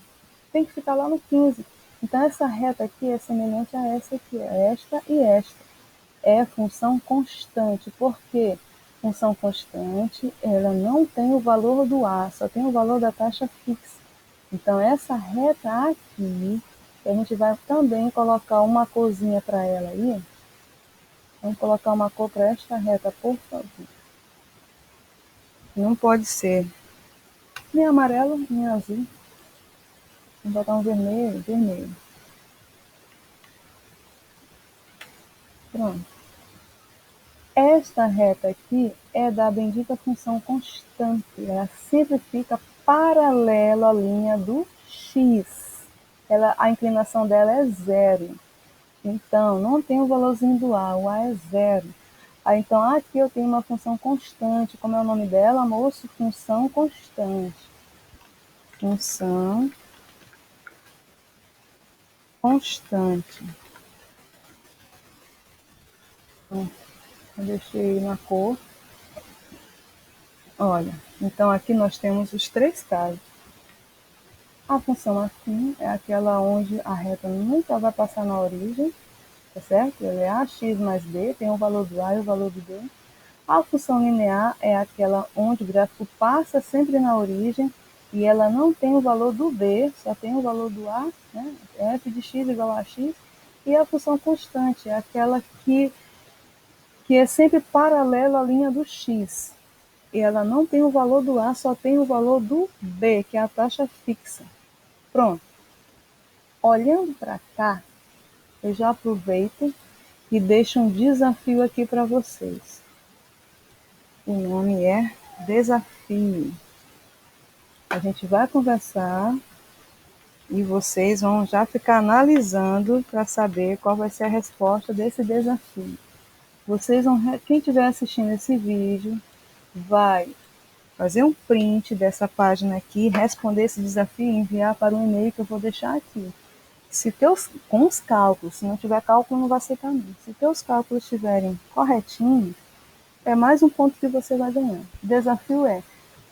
Tem que ficar lá no 15. Então, essa reta aqui é semelhante a essa aqui, esta e esta. É função constante. Por quê? Função constante, ela não tem o valor do A, só tem o valor da taxa fixa. Então, essa reta aqui, a gente vai também colocar uma corzinha para ela aí. Vamos colocar uma cor para esta reta, por favor. Não pode ser nem amarelo, nem azul. Vamos botar um vermelho, vermelho. Pronto. Esta reta aqui é da bendita função constante. Ela sempre fica paralela à linha do x. A inclinação dela é 0. Então, não tem o valorzinho do A, o A é 0. Então, aqui eu tenho uma função constante. Como é o nome dela, moço? Função constante. Função constante. Então, eu deixei na cor. Olha, então aqui nós temos os três casos. A função afim é aquela onde a reta nunca vai passar na origem, tá certo? Ela é ax mais b, tem o valor do a e o valor do b. A função linear é aquela onde o gráfico passa sempre na origem e ela não tem o valor do b, só tem o valor do a, né? F de x igual a x. E a função constante é aquela que é sempre paralela à linha do x. E ela não tem o valor do a, só tem o valor do b, que é a taxa fixa. Pronto. Olhando para cá, eu já aproveito e deixo um desafio aqui para vocês. O nome é desafio. A gente vai conversar e vocês vão já ficar analisando para saber qual vai ser a resposta desse desafio. Vocês vão, quem estiver assistindo esse vídeo, vai fazer um print dessa página aqui, responder esse desafio e enviar para o e-mail que eu vou deixar aqui. Se teus, com os cálculos, se não tiver cálculo, não vai aceitar não. Se teus cálculos estiverem corretinhos, é mais um ponto que você vai ganhar. O desafio é,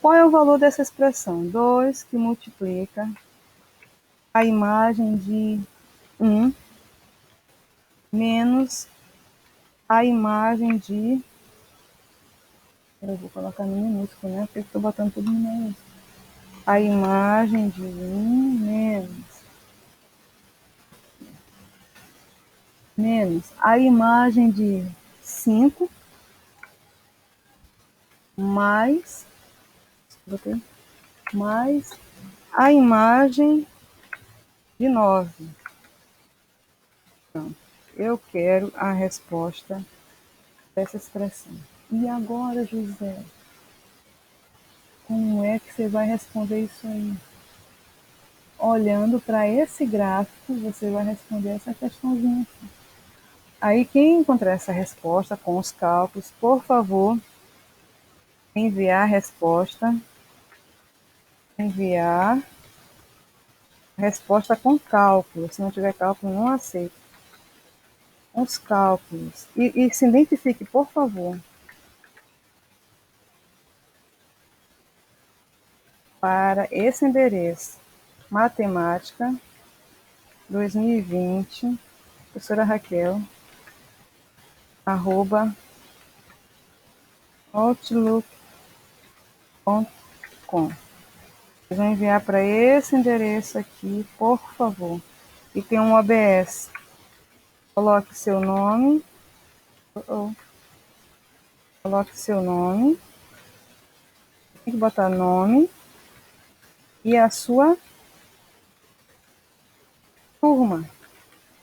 qual é o valor dessa expressão? 2 que multiplica a imagem de 1 menos a imagem de... Eu vou colocar no minúsculo, né? Porque eu estou botando tudo no minúsculo. A imagem de 1 menos a imagem de 5 mais a imagem de 9. Pronto. Eu quero a resposta dessa expressão. E agora, José, como é que você vai responder isso aí? Olhando para esse gráfico, você vai responder essa questãozinha aqui. Aí, quem encontrar essa resposta com os cálculos, por favor, enviar a resposta. Enviar a resposta com cálculo. Se não tiver cálculo, não aceito. Os cálculos. E se identifique, por favor, para esse endereço. Matemática 2020, professora Raquel, @ outlook.com. Vocês vão enviar para esse endereço aqui, por favor. E tem um OBS. Coloque seu nome. Coloque seu nome. Tem que botar nome. E a sua turma.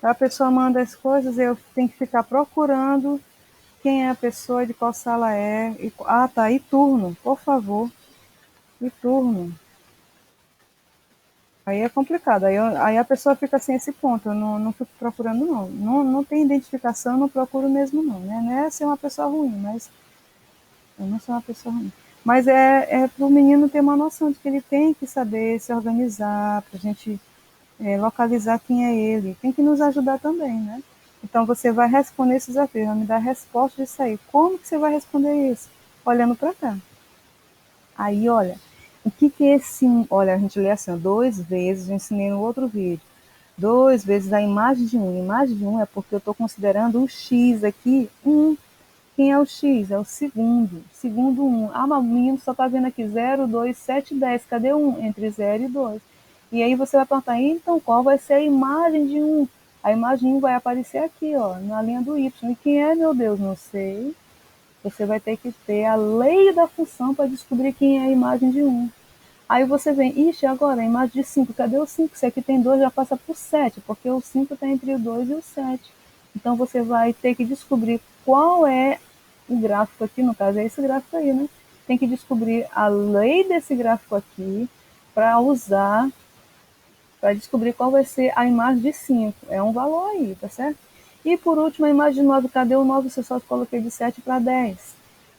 A pessoa manda as coisas, eu tenho que ficar procurando quem é a pessoa, de qual sala é. Tá, e turno, por favor. E turno. Aí é complicado, aí a pessoa fica sem esse ponto, eu não fico procurando não. Não tem identificação, não procuro mesmo não, né? Não é ser uma pessoa ruim, mas eu não sou uma pessoa ruim. Mas é para o menino ter uma noção de que ele tem que saber se organizar, para a gente localizar quem é ele. Tem que nos ajudar também, né? Então você vai responder esse desafio, vai me dar a resposta disso aí. Como que você vai responder isso? Olhando para cá. Aí, olha, o que é esse... Olha, a gente lê assim, 2 vezes, eu ensinei no outro vídeo. 2 vezes a imagem de 1. Imagem de 1 é porque eu estou considerando o x aqui, 1. Quem é o x? É o segundo. Segundo 1. Ah, mas o menino só está vendo aqui 0, 2, 7, 10. Cadê 1? Entre 0 e 2. E aí você vai perguntar, então qual vai ser a imagem de 1? A imagem 1 vai aparecer aqui, ó, na linha do y. E quem é, meu Deus? Não sei. Você vai ter que ter a lei da função para descobrir quem é a imagem de 1. Aí você vem, ixi, agora a imagem de 5, cadê o 5? Se aqui tem 2, já passa por 7, porque o 5 está entre o 2 e o 7. Então você vai ter que descobrir qual é o gráfico aqui, no caso é esse gráfico aí, né? Tem que descobrir a lei desse gráfico aqui para usar, para descobrir qual vai ser a imagem de 5. É um valor aí, tá certo? E por último, a imagem de 9, cadê o 9? Você só coloquei de 7 para 10.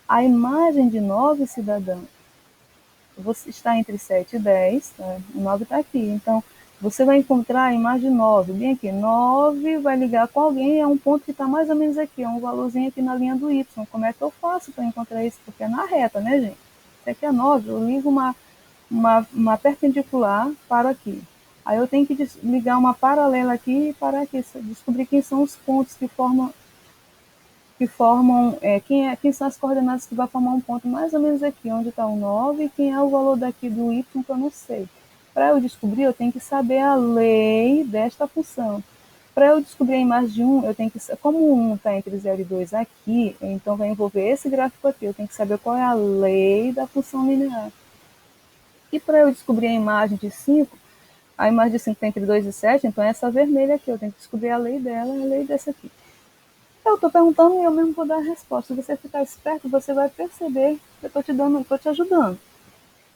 A imagem de 9, cidadão, você está entre 7 e 10, tá? O 9 está aqui. Então, você vai encontrar a imagem 9, bem aqui. 9 vai ligar com alguém, é um ponto que está mais ou menos aqui, é um valorzinho aqui na linha do Y. Como é que eu faço para encontrar isso? Porque é na reta, né, gente? Isso aqui é 9, eu ligo uma perpendicular para aqui. Aí eu tenho que ligar uma paralela aqui para aqui, descobrir quem são os pontos que que formam, quem são as coordenadas que vai formar um ponto mais ou menos aqui, onde está o 9, e quem é o valor daqui do y que eu não sei. Para eu descobrir, eu tenho que saber a lei desta função. Para eu descobrir a imagem de 1, eu tenho que, como o 1 está entre 0 e 2 aqui, então vai envolver esse gráfico aqui, eu tenho que saber qual é a lei da função linear. E para eu descobrir a imagem de 5, a imagem de 5 está entre 2 e 7, então essa vermelha aqui, eu tenho que descobrir a lei dela e a lei dessa aqui. Eu estou perguntando e eu mesmo vou dar a resposta. Se você ficar esperto, você vai perceber que eu estou te ajudando.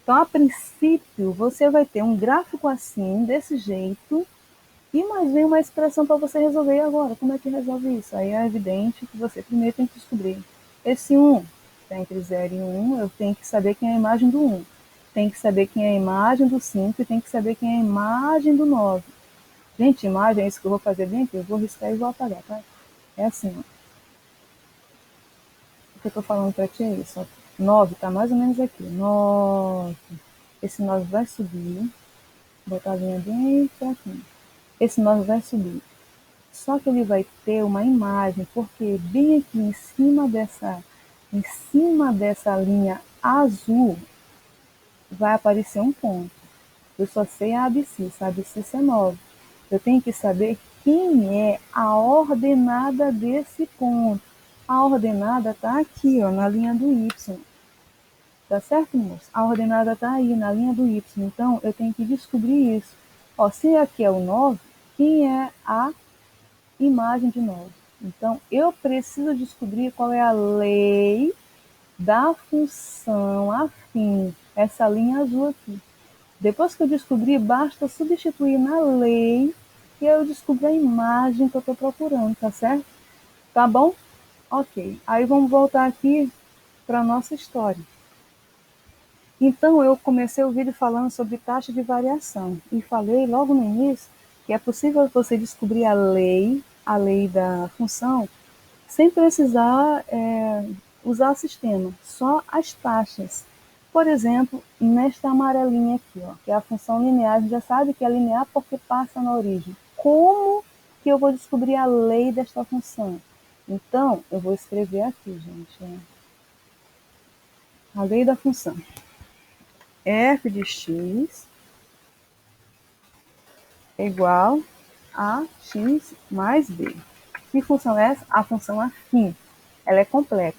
Então, a princípio, você vai ter um gráfico assim, desse jeito, e mais vem uma expressão para você resolver. E agora, como é que resolve isso? Aí é evidente que você primeiro tem que descobrir. Esse 1 está entre 0 e 1, eu tenho que saber quem é a imagem do 1. Tem que saber quem é a imagem do 5 e tem que saber quem é a imagem do 9. Gente, imagem é isso que eu vou fazer bem aqui. Eu vou riscar e vou apagar, tá? É assim, ó. O que eu estou falando para ti é isso. Ó. 9 está mais ou menos aqui. 9. Esse 9 vai subir. Botar a linha bem fraquinho. Esse 9 vai subir. Só que ele vai ter uma imagem, porque bem aqui em cima dessa linha azul, vai aparecer um ponto. Eu só sei a abscissa. A abscissa é 9. Eu tenho que saber quem é a ordenada desse ponto. A ordenada está aqui, ó, na linha do Y. Tá certo, moço? A ordenada está aí, na linha do Y. Então, eu tenho que descobrir isso. Ó, se aqui é o 9, quem é a imagem de 9? Então, eu preciso descobrir qual é a lei da função afim. Essa linha azul aqui. Depois que eu descobrir, basta substituir na lei e eu descubro a imagem que eu estou procurando, tá certo? Tá bom? Ok. Aí vamos voltar aqui para a nossa história. Então, eu comecei o vídeo falando sobre taxa de variação e falei logo no início que é possível você descobrir a lei da função, sem precisar usar o sistema, só as taxas. Por exemplo, nesta amarelinha aqui, ó, que é a função linear, a gente já sabe que é linear porque passa na origem. Como que eu vou descobrir a lei desta função? Então, eu vou escrever aqui, gente, a lei da função. F de x é igual a x mais b. Que função é essa? A função afim. Ela é completa.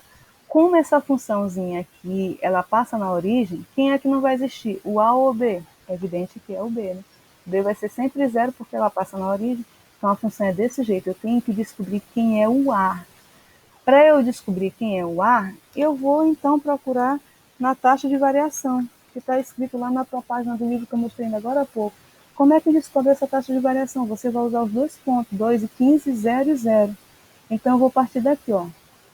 Como essa funçãozinha aqui, ela passa na origem, quem é que não vai existir? O A ou o B? É evidente que é o B, né? O B vai ser sempre zero porque ela passa na origem. Então, a função é desse jeito. Eu tenho que descobrir quem é o A. Para eu descobrir quem é o A, eu vou, então, procurar na taxa de variação, que está escrito lá na tua página do livro que eu mostrei ainda agora há pouco. Como é que descobre essa taxa de variação? Você vai usar os dois pontos, 2 e 15, 0 e 0. Então, eu vou partir daqui, ó.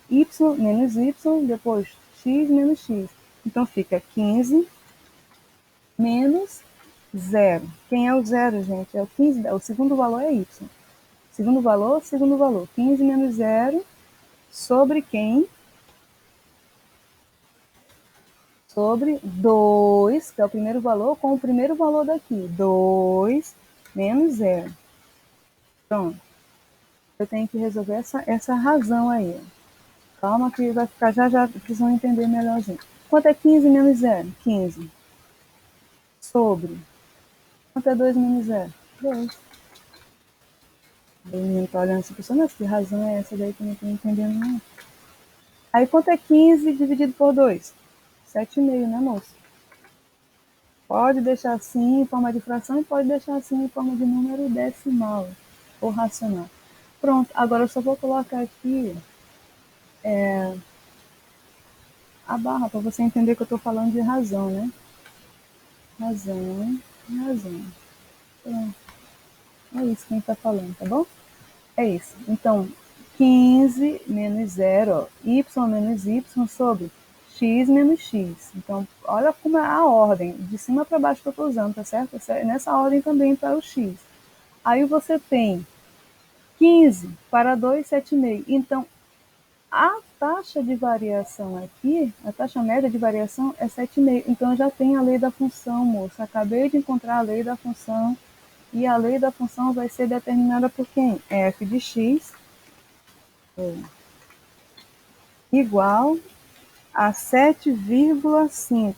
Y menos Y, depois x menos x. Então, fica 15 menos 0. Quem é o 0, gente? É o 15, o segundo valor é Y. Segundo valor. 15 menos 0 sobre quem? Sobre 2, que é o primeiro valor, com o primeiro valor daqui. 2 menos 0. Pronto. Eu tenho que resolver essa razão aí. Calma que vai ficar já, vocês vão entender melhorzinho. Quanto é 15 menos 0? 15. Sobre. Quanto é 2 menos 0? 2. O menino tá olhando essa pessoa, mas que razão é essa daí que eu não estou entendendo não. Aí quanto é 15 dividido por 2? 7,5, né, moço? Pode deixar assim em forma de fração e pode deixar assim em forma de número decimal ou racional. Pronto, agora eu só vou colocar aqui a barra para você entender que eu estou falando de razão, né? Razão. Pronto. É isso que a gente está falando, tá bom? É isso. Então, 15 menos 0, ó, y menos y sobre x menos x. Então, olha como é a ordem, de cima para baixo que eu estou usando, tá certo? Nessa ordem também para o x. Aí você tem 15 para 2, 7,5. Então, a taxa de variação aqui, a taxa média de variação é 7,5. Então, eu já tenho a lei da função, moça. Acabei de encontrar a lei da função. E a lei da função vai ser determinada por quem? F de x igual a 7,5. Se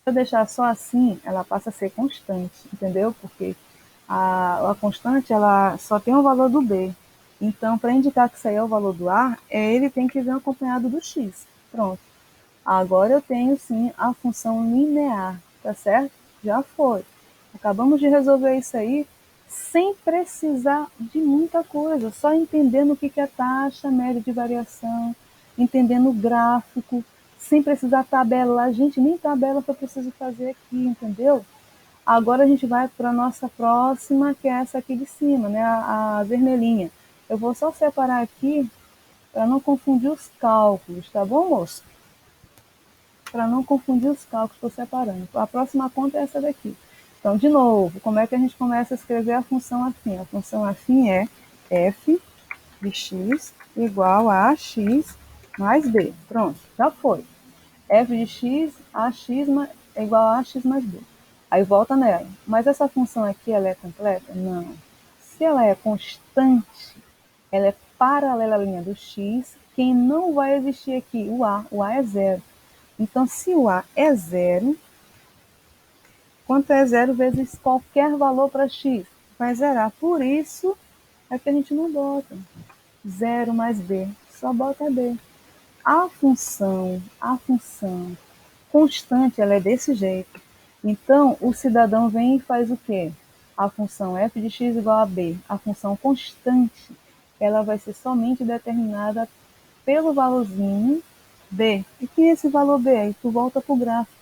eu deixar só assim, ela passa a ser constante, entendeu? Porque a constante ela só tem o valor do B. Então, para indicar que isso aí é o valor do A, ele tem que vir acompanhado do X. Pronto. Agora eu tenho sim a função linear, tá certo? Já foi. Acabamos de resolver isso aí sem precisar de muita coisa, só entendendo o que é taxa média de variação, entendendo o gráfico, sem precisar tabelar. Gente, nem tabela que eu preciso fazer aqui, entendeu? Agora a gente vai para a nossa próxima, que é essa aqui de cima, né? A vermelhinha. Eu vou só separar aqui para não confundir os cálculos, tá bom, moço? Para não confundir os cálculos, estou separando. A próxima conta é essa daqui. Então, de novo, como é que a gente começa a escrever a função afim? A função afim é f de x igual a x mais b. Pronto, já foi. F de x, ax é igual a ax mais b. Aí volta nela. Mas essa função aqui, ela é completa? Não. Se ela é constante, ela é paralela à linha do x, quem não vai existir aqui? O a. O a é zero. Então, se o A é zero, quanto é zero vezes qualquer valor para x? Vai zerar. Por isso é que a gente não bota 0 mais b, só bota b. A função constante, ela é desse jeito. Então, o cidadão vem e faz o quê? A função f de x igual a b, a função constante, ela vai ser somente determinada pelo valorzinho b. E que é esse valor b? Aí tu volta para o gráfico.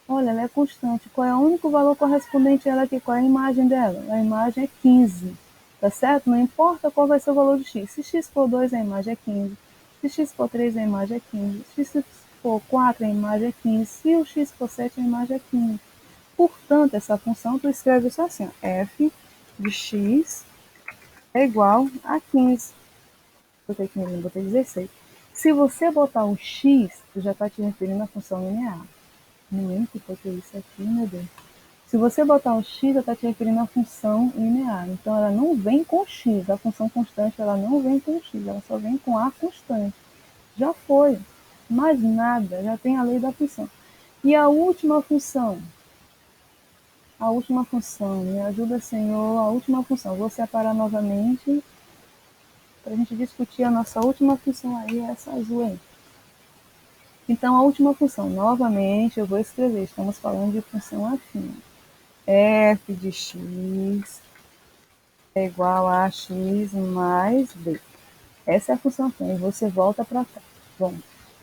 Olha, ela é constante. Qual é o único valor correspondente a ela aqui? Qual é a imagem dela? A imagem é 15. Tá certo? Não importa qual vai ser o valor de x. Se x for 2, a imagem é 15. Se x for 3, a imagem é 15. Se x for 4, a imagem é 15. Se o x for 7, a imagem é 15. Portanto, essa função tu escreve só assim, ó, f de x é igual a 15. Botei 15, botei 16. Se você botar o x, tu já está te referindo à função linear. Menino, que foi que é isso aqui, meu Deus? Se você botar um x, ela está te referindo à função linear. Então, ela não vem com x. A função constante, ela não vem com x. Ela só vem com a constante. Já foi. Mais nada. Já tem a lei da função. E a última função? A última função. Me ajuda, Senhor. A última função. Vou separar novamente para a gente discutir a nossa última função aí, essa azul aí. Então, a última função. Novamente, eu vou escrever. Estamos falando de função afim. F de x é igual a x mais b. Essa é a função afim. E você volta para cá. Bom,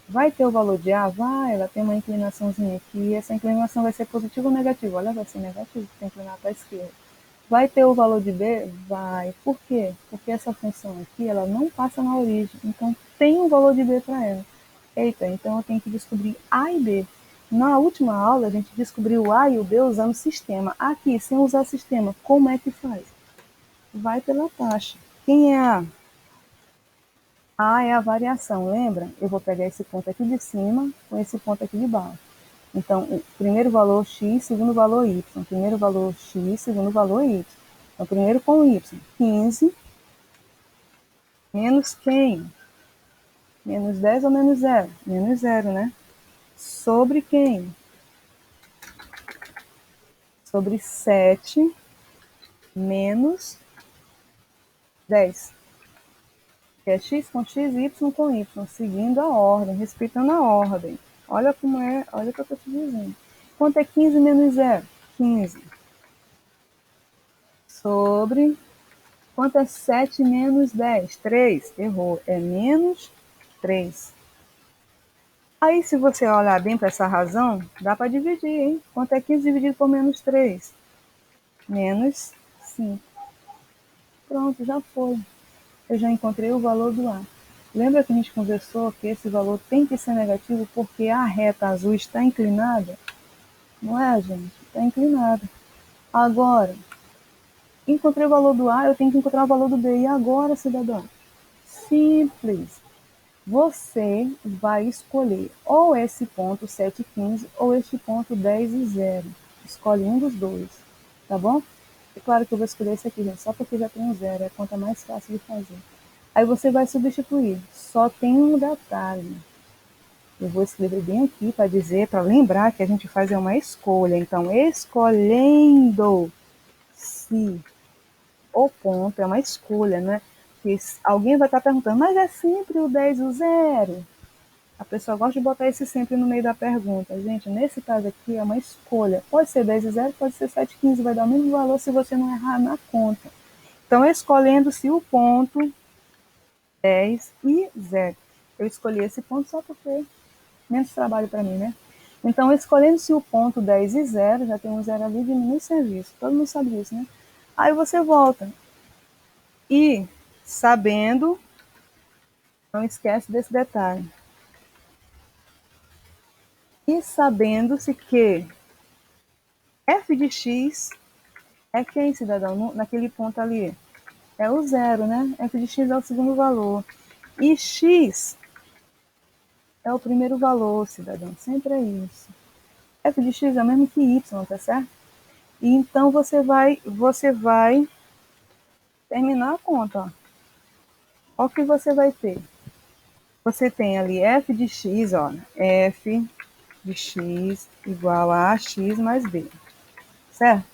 vai ter o valor de A? Vai, ela tem uma inclinaçãozinha aqui. Essa inclinação vai ser positiva ou negativa? Olha, vai ser negativa, tem que inclinar para a esquerda. Vai ter o valor de B? Vai. Por quê? Porque essa função aqui, ela não passa na origem. Então, tem um valor de B para ela. Eita, então eu tenho que descobrir A e B. Na última aula, a gente descobriu o A e o B usando sistema. Aqui, sem usar sistema, como é que faz? Vai pela taxa. Quem é A? A é a variação, lembra? Eu vou pegar esse ponto aqui de cima com esse ponto aqui de baixo. Então, o primeiro valor x, segundo valor y. Primeiro valor x, segundo valor y. Então, primeiro com y. 15 menos quem? Menos 10 ou menos zero? Menos zero, né? Sobre quem? Sobre 7 menos 10. Que é x com x e y com y, seguindo a ordem, respeitando a ordem. Olha como é, olha o que eu estou te dizendo. Quanto é 15 menos 0? 15. Sobre. Quanto é 7 menos 10? 3. Errou. É menos 3. Aí, se você olhar bem para essa razão, dá para dividir, hein? Quanto é 15 dividido por menos 3? Menos 5. Pronto, já foi. Eu já encontrei o valor do A. Lembra que a gente conversou que esse valor tem que ser negativo porque a reta azul está inclinada? Não é, gente? Está inclinada. Agora, encontrei o valor do A, eu tenho que encontrar o valor do B. E agora, cidadão? Simples. Você vai escolher ou esse ponto 7,15 ou este ponto 10 e 0. Escolhe um dos dois, tá bom? É claro que eu vou escolher esse aqui, gente, só porque já tem um zero, é a conta mais fácil de fazer. Aí você vai substituir. Só tem um detalhe. Eu vou escrever bem aqui para dizer, para lembrar que a gente faz uma escolha. Então, escolhendo se o ponto é uma escolha, né? Que alguém vai estar perguntando, mas é sempre o 10 e o 0? A pessoa gosta de botar esse sempre no meio da pergunta. Gente, nesse caso aqui é uma escolha. Pode ser 10 e 0, pode ser 7 e 15, vai dar o mesmo valor se você não errar na conta. Então, escolhendo-se o ponto 10 e 0. Eu escolhi esse ponto só porque menos trabalho para mim, né? Então, escolhendo-se o ponto 10 e 0, já tem um 0 ali, diminui o serviço. Todo mundo sabe disso, né? Aí você volta. E, sabendo, não esquece desse detalhe. E sabendo-se que f de x é quem, cidadão? Naquele ponto ali. É o 0, né? F de x é o segundo valor. E x é o primeiro valor, cidadão. Sempre é isso. F de x é o mesmo que y, tá certo? E então você vai terminar a conta, ó. Olha o que você vai ter. Você tem ali f de x, ó. F de x igual a x mais b. Certo?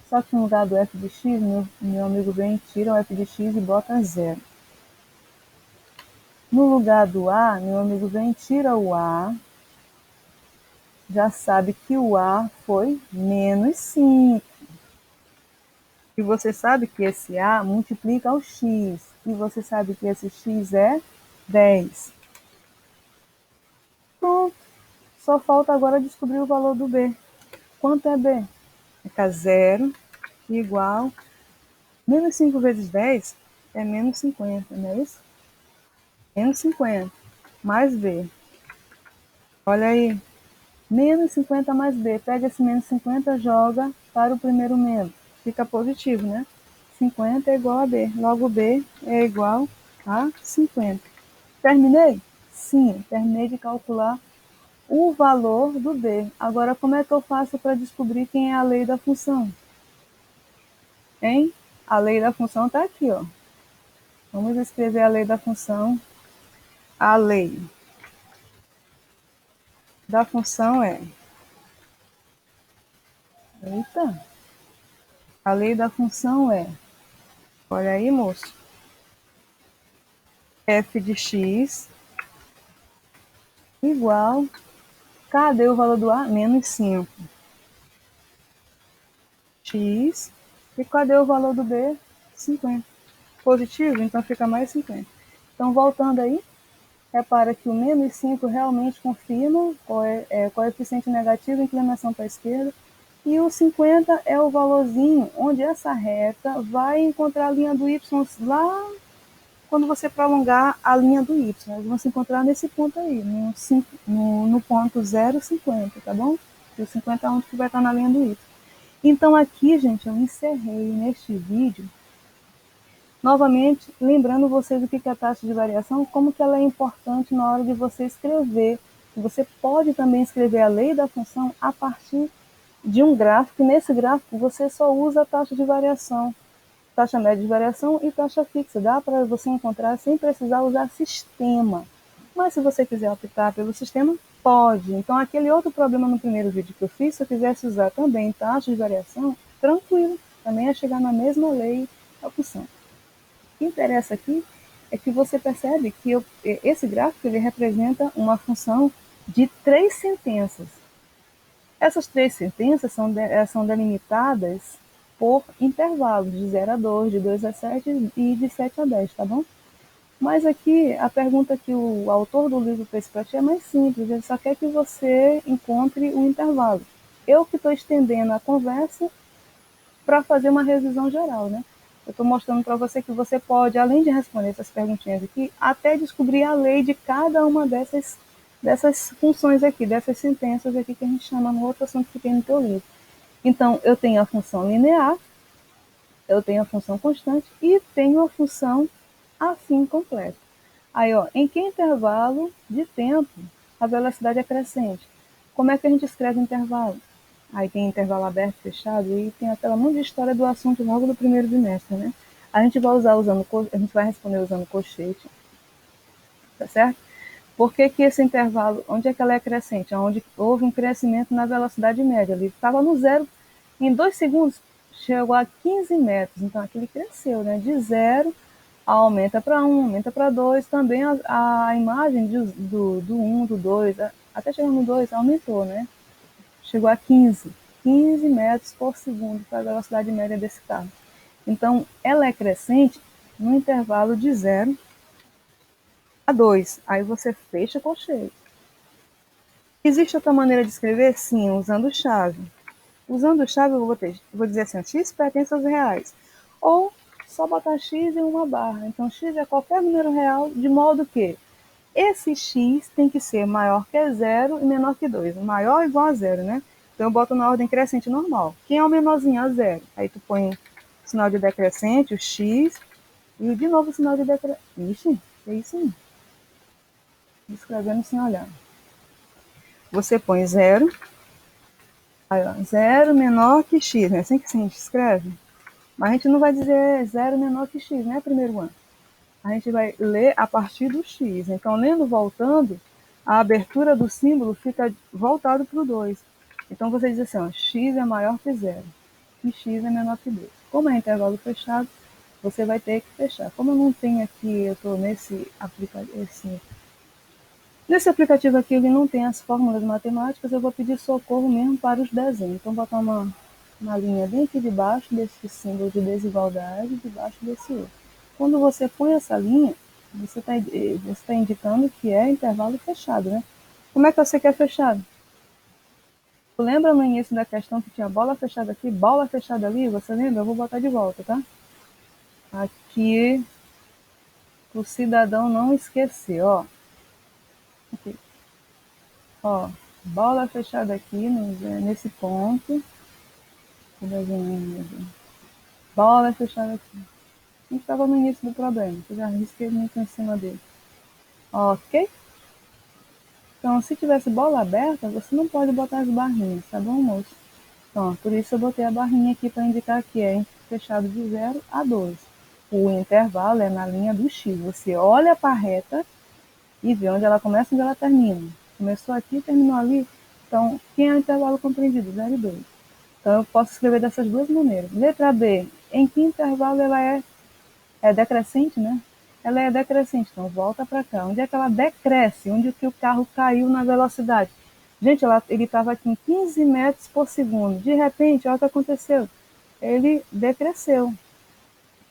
Só que no lugar do f de x, meu amigo vem, tira o f de x e bota 0. No lugar do a, meu amigo vem, tira o a. Já sabe que o a foi menos 5. E você sabe que esse a multiplica o x. E você sabe que esse x é 10. Pronto. Só falta agora descobrir o valor do b. Quanto é b? Fica 0 igual. Menos 5 vezes 10 é menos 50, não é isso? Menos 50 mais b. Olha aí. Menos 50 mais b. Pega esse menos 50, joga para o primeiro membro. Fica positivo, né? 50 é igual a b. Logo, b é igual a 50. Terminei? Sim, terminei de calcular o valor do b. Agora, como é que eu faço para descobrir quem é a lei da função? Hein? A lei da função está aqui, ó. Vamos escrever a lei da função. A lei da função é... Eita! A lei da função é... Olha aí, moço. F de x igual... Cadê o valor do a? Menos 5. X. E cadê o valor do b? 50. Positivo, então fica mais 50. Então, voltando aí, repara que o menos 5 realmente confirma coeficiente negativo, inclinação para a esquerda, e o 50 é o valorzinho onde essa reta vai encontrar a linha do y lá quando você prolongar a linha do y. Eles vão se encontrar nesse ponto aí, no ponto 0,50, tá bom? E o 50 é onde que vai estar na linha do y. Então aqui, gente, eu encerrei neste vídeo novamente, lembrando vocês o que é a taxa de variação, como que ela é importante na hora de você escrever. Você pode também escrever a lei da função a partir de um gráfico, e nesse gráfico você só usa a taxa de variação, taxa média de variação e taxa fixa. Dá para você encontrar sem precisar usar sistema. Mas se você quiser optar pelo sistema, pode. Então, aquele outro problema no primeiro vídeo que eu fiz, se eu quisesse usar também taxa de variação, tranquilo, também é chegar na mesma lei da função. O que interessa aqui é que você percebe que esse gráfico ele representa uma função de 3 sentenças. Essas 3 sentenças são delimitadas por intervalos de 0 a 2, de 2 a 7 e de 7 a 10, tá bom? Mas aqui, a pergunta que o autor do livro fez para ti é mais simples, ele só quer que você encontre o intervalo. Eu que estou estendendo a conversa para fazer uma revisão geral, né? Eu estou mostrando para você que você pode, além de responder essas perguntinhas aqui, até descobrir a lei de cada uma dessas funções aqui, dessas sentenças aqui que a gente chama no outro assunto que tem no teu livro. Então, eu tenho a função linear, eu tenho a função constante e tenho a função afim completa. Aí, ó, em que intervalo de tempo a velocidade é crescente? Como é que a gente escreve intervalo? Aí tem intervalo aberto, fechado, e tem aquela monte de história do assunto logo do primeiro bimestre, né? A gente vai a gente vai responder usando colchete, tá certo? Por que que esse intervalo, onde é que ela é crescente? Onde houve um crescimento na velocidade média. Ele estava no zero, em 2 segundos chegou a 15 metros. Então aqui ele cresceu, né? De 0 aumenta para 1, aumenta para 2. Também a imagem do 1, do 2, até chegar no 2, aumentou, né? Chegou a 15 metros por segundo para a velocidade média desse carro. Então, ela é crescente no intervalo de 0 a 2. Aí você fecha o colchete. Existe outra maneira de escrever? Sim, usando chave. Usando chave, eu vou dizer assim, x pertence aos reais. Ou só botar x em uma barra. Então, x é qualquer número real, de modo que esse x tem que ser maior que 0 e menor que 2. Maior ou igual a 0, né? Então, eu boto na ordem crescente normal. Quem é o menorzinho? A 0. Aí tu põe o sinal de decrescente, o x, e de novo o sinal de decrescente. Ixi, é isso aí. Escrevendo sem olhar. Você põe 0, aí, ó, 0 menor que x, né? Assim que a gente escreve. Mas a gente não vai dizer 0 menor que x, né? Primeiro ano. A gente vai ler a partir do x. Então, lendo voltando, a abertura do símbolo fica voltado para o 2. Então, você diz assim, ó, x é maior que 0 e x é menor que 2. Como é intervalo fechado, você vai ter que fechar. Como eu não tenho aqui, eu estou nesse aplicativo aqui, ele não tem as fórmulas matemáticas, eu vou pedir socorro mesmo para os desenhos. Então, vou botar uma linha bem aqui debaixo desse símbolo de desigualdade, debaixo desse outro. Quando você põe essa linha, você tá indicando que é intervalo fechado, né? Como é que você quer fechado? Lembra no início da questão que tinha bola fechada aqui, bola fechada ali? Você lembra? Eu vou botar de volta, tá? Aqui, o cidadão não esquecer, ó. Aqui. Ó, bola fechada aqui nesse ponto. Bola fechada aqui. A gente estava no início do problema, eu já risquei muito em cima dele. Ok? Então, se tivesse bola aberta, você não pode botar as barrinhas, tá bom, moço? Então, por isso eu botei a barrinha aqui para indicar que é fechado de 0 a 2. O intervalo é na linha do X. Você olha para a reta e vê onde ela começa e onde ela termina. Começou aqui e terminou ali. Então, quem é o intervalo compreendido? 0 e 2. Então, eu posso escrever dessas duas maneiras. Letra B, em que intervalo ela é decrescente, né? Ela é decrescente, então volta para cá. Onde é que ela decresce? Onde que o carro caiu na velocidade? Gente, ele estava aqui em 15 metros por segundo. De repente, olha o que aconteceu. Ele decresceu.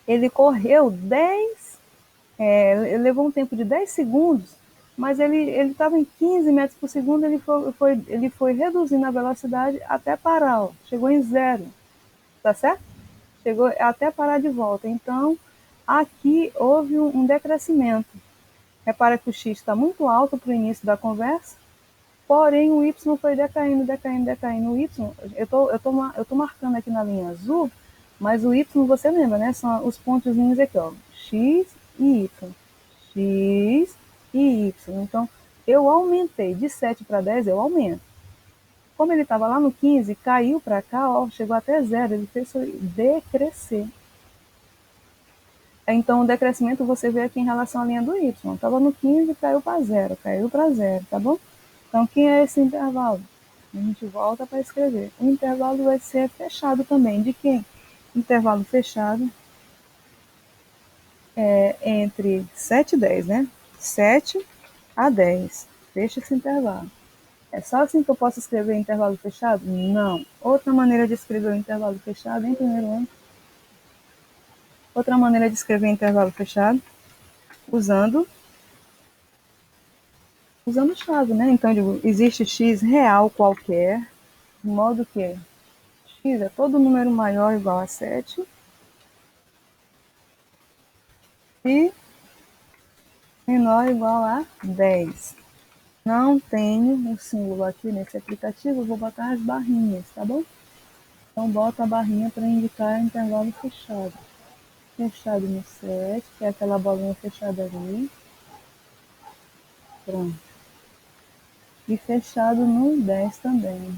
Ele correu 10, levou um tempo de 10 segundos, mas ele estava em 15 metros por segundo, ele foi reduzindo a velocidade até parar, ó. Chegou em 0, tá certo? Chegou até parar de volta. Então, aqui houve um decrescimento. Repara que o x está muito alto para o início da conversa, porém o y foi decaindo, decaindo, decaindo. O y, eu tô marcando aqui na linha azul, mas o y você lembra, né? São os pontozinhos aqui, ó. X e y. X e y. Então, eu aumentei de 7 para 10, eu aumento. Como ele estava lá no 15, caiu para cá, ó, chegou até 0, ele fez decrescer. Então, o decrescimento você vê aqui em relação à linha do y. Estava no 15, caiu para 0, tá bom? Então, quem é esse intervalo? A gente volta para escrever. O intervalo vai ser fechado também. De quem? Intervalo fechado é entre 7 e 10, né? 7 a 10. Fecha esse intervalo. É só assim que eu posso escrever intervalo fechado? Não. Outra maneira de escrever o intervalo fechado em primeiro ano. Outra maneira de escrever intervalo fechado usando chave, né? Então, digo, existe x real qualquer, de modo que x é todo número maior ou igual a 7 e menor ou igual a 10. Não tenho um símbolo aqui nesse aplicativo, eu vou botar as barrinhas, tá bom? Então, bota a barrinha para indicar intervalo fechado. Fechado no 7, que é aquela bolinha fechada ali. Pronto. E fechado no 10 também.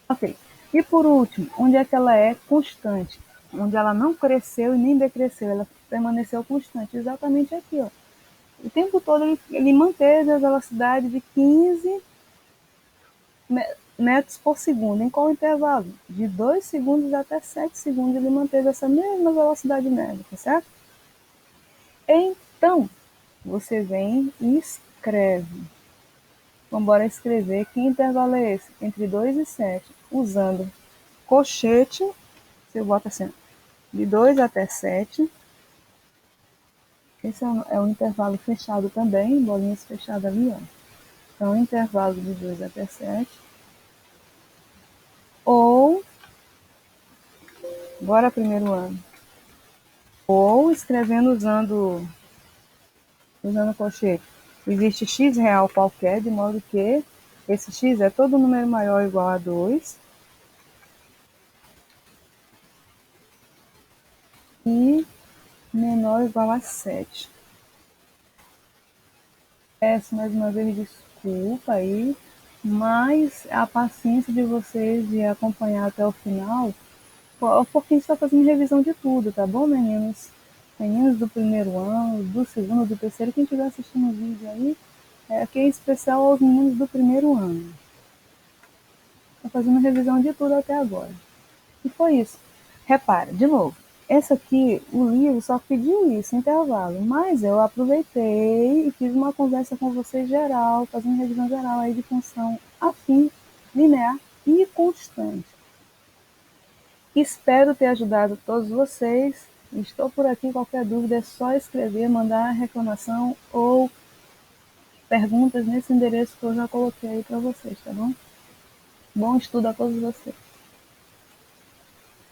Ok. E por último, onde é que ela é constante? Onde ela não cresceu e nem decresceu, ela permaneceu constante. Exatamente aqui, ó. O tempo todo ele manteve a velocidade de 15 metros por segundo. Em qual intervalo? De 2 segundos até 7 segundos ele manteve essa mesma velocidade média, tá certo? Então, você vem e escreve. Vamos embora escrever que intervalo é esse? Entre 2 e 7, usando colchete, você bota assim, de 2 até 7. Esse é o intervalo fechado também, bolinhas fechadas ali, ó. Então, intervalo de 2 até 7. Ou, bora primeiro ano. Ou escrevendo usando colchete. Existe x real qualquer, de modo que esse x é todo número maior ou igual a 2 e menor ou igual a 7. Peço mais uma vez desculpa aí, mas a paciência de vocês de acompanhar até o final, porque a gente está fazendo revisão de tudo, tá bom, meninos? Meninos do primeiro ano, do segundo, do terceiro, quem estiver assistindo o vídeo aí, aqui é especial aos meninos do primeiro ano. Está fazendo revisão de tudo até agora. E foi isso. Repara, de novo, essa aqui, o livro só pediu isso, intervalo, mas eu aproveitei e fiz uma conversa com você geral, fazendo revisão geral aí de função afim, linear e constante. Espero ter ajudado todos vocês. Estou por aqui, qualquer dúvida é só escrever, mandar reclamação ou perguntas nesse endereço que eu já coloquei aí para vocês, tá bom? Bom estudo a todos vocês.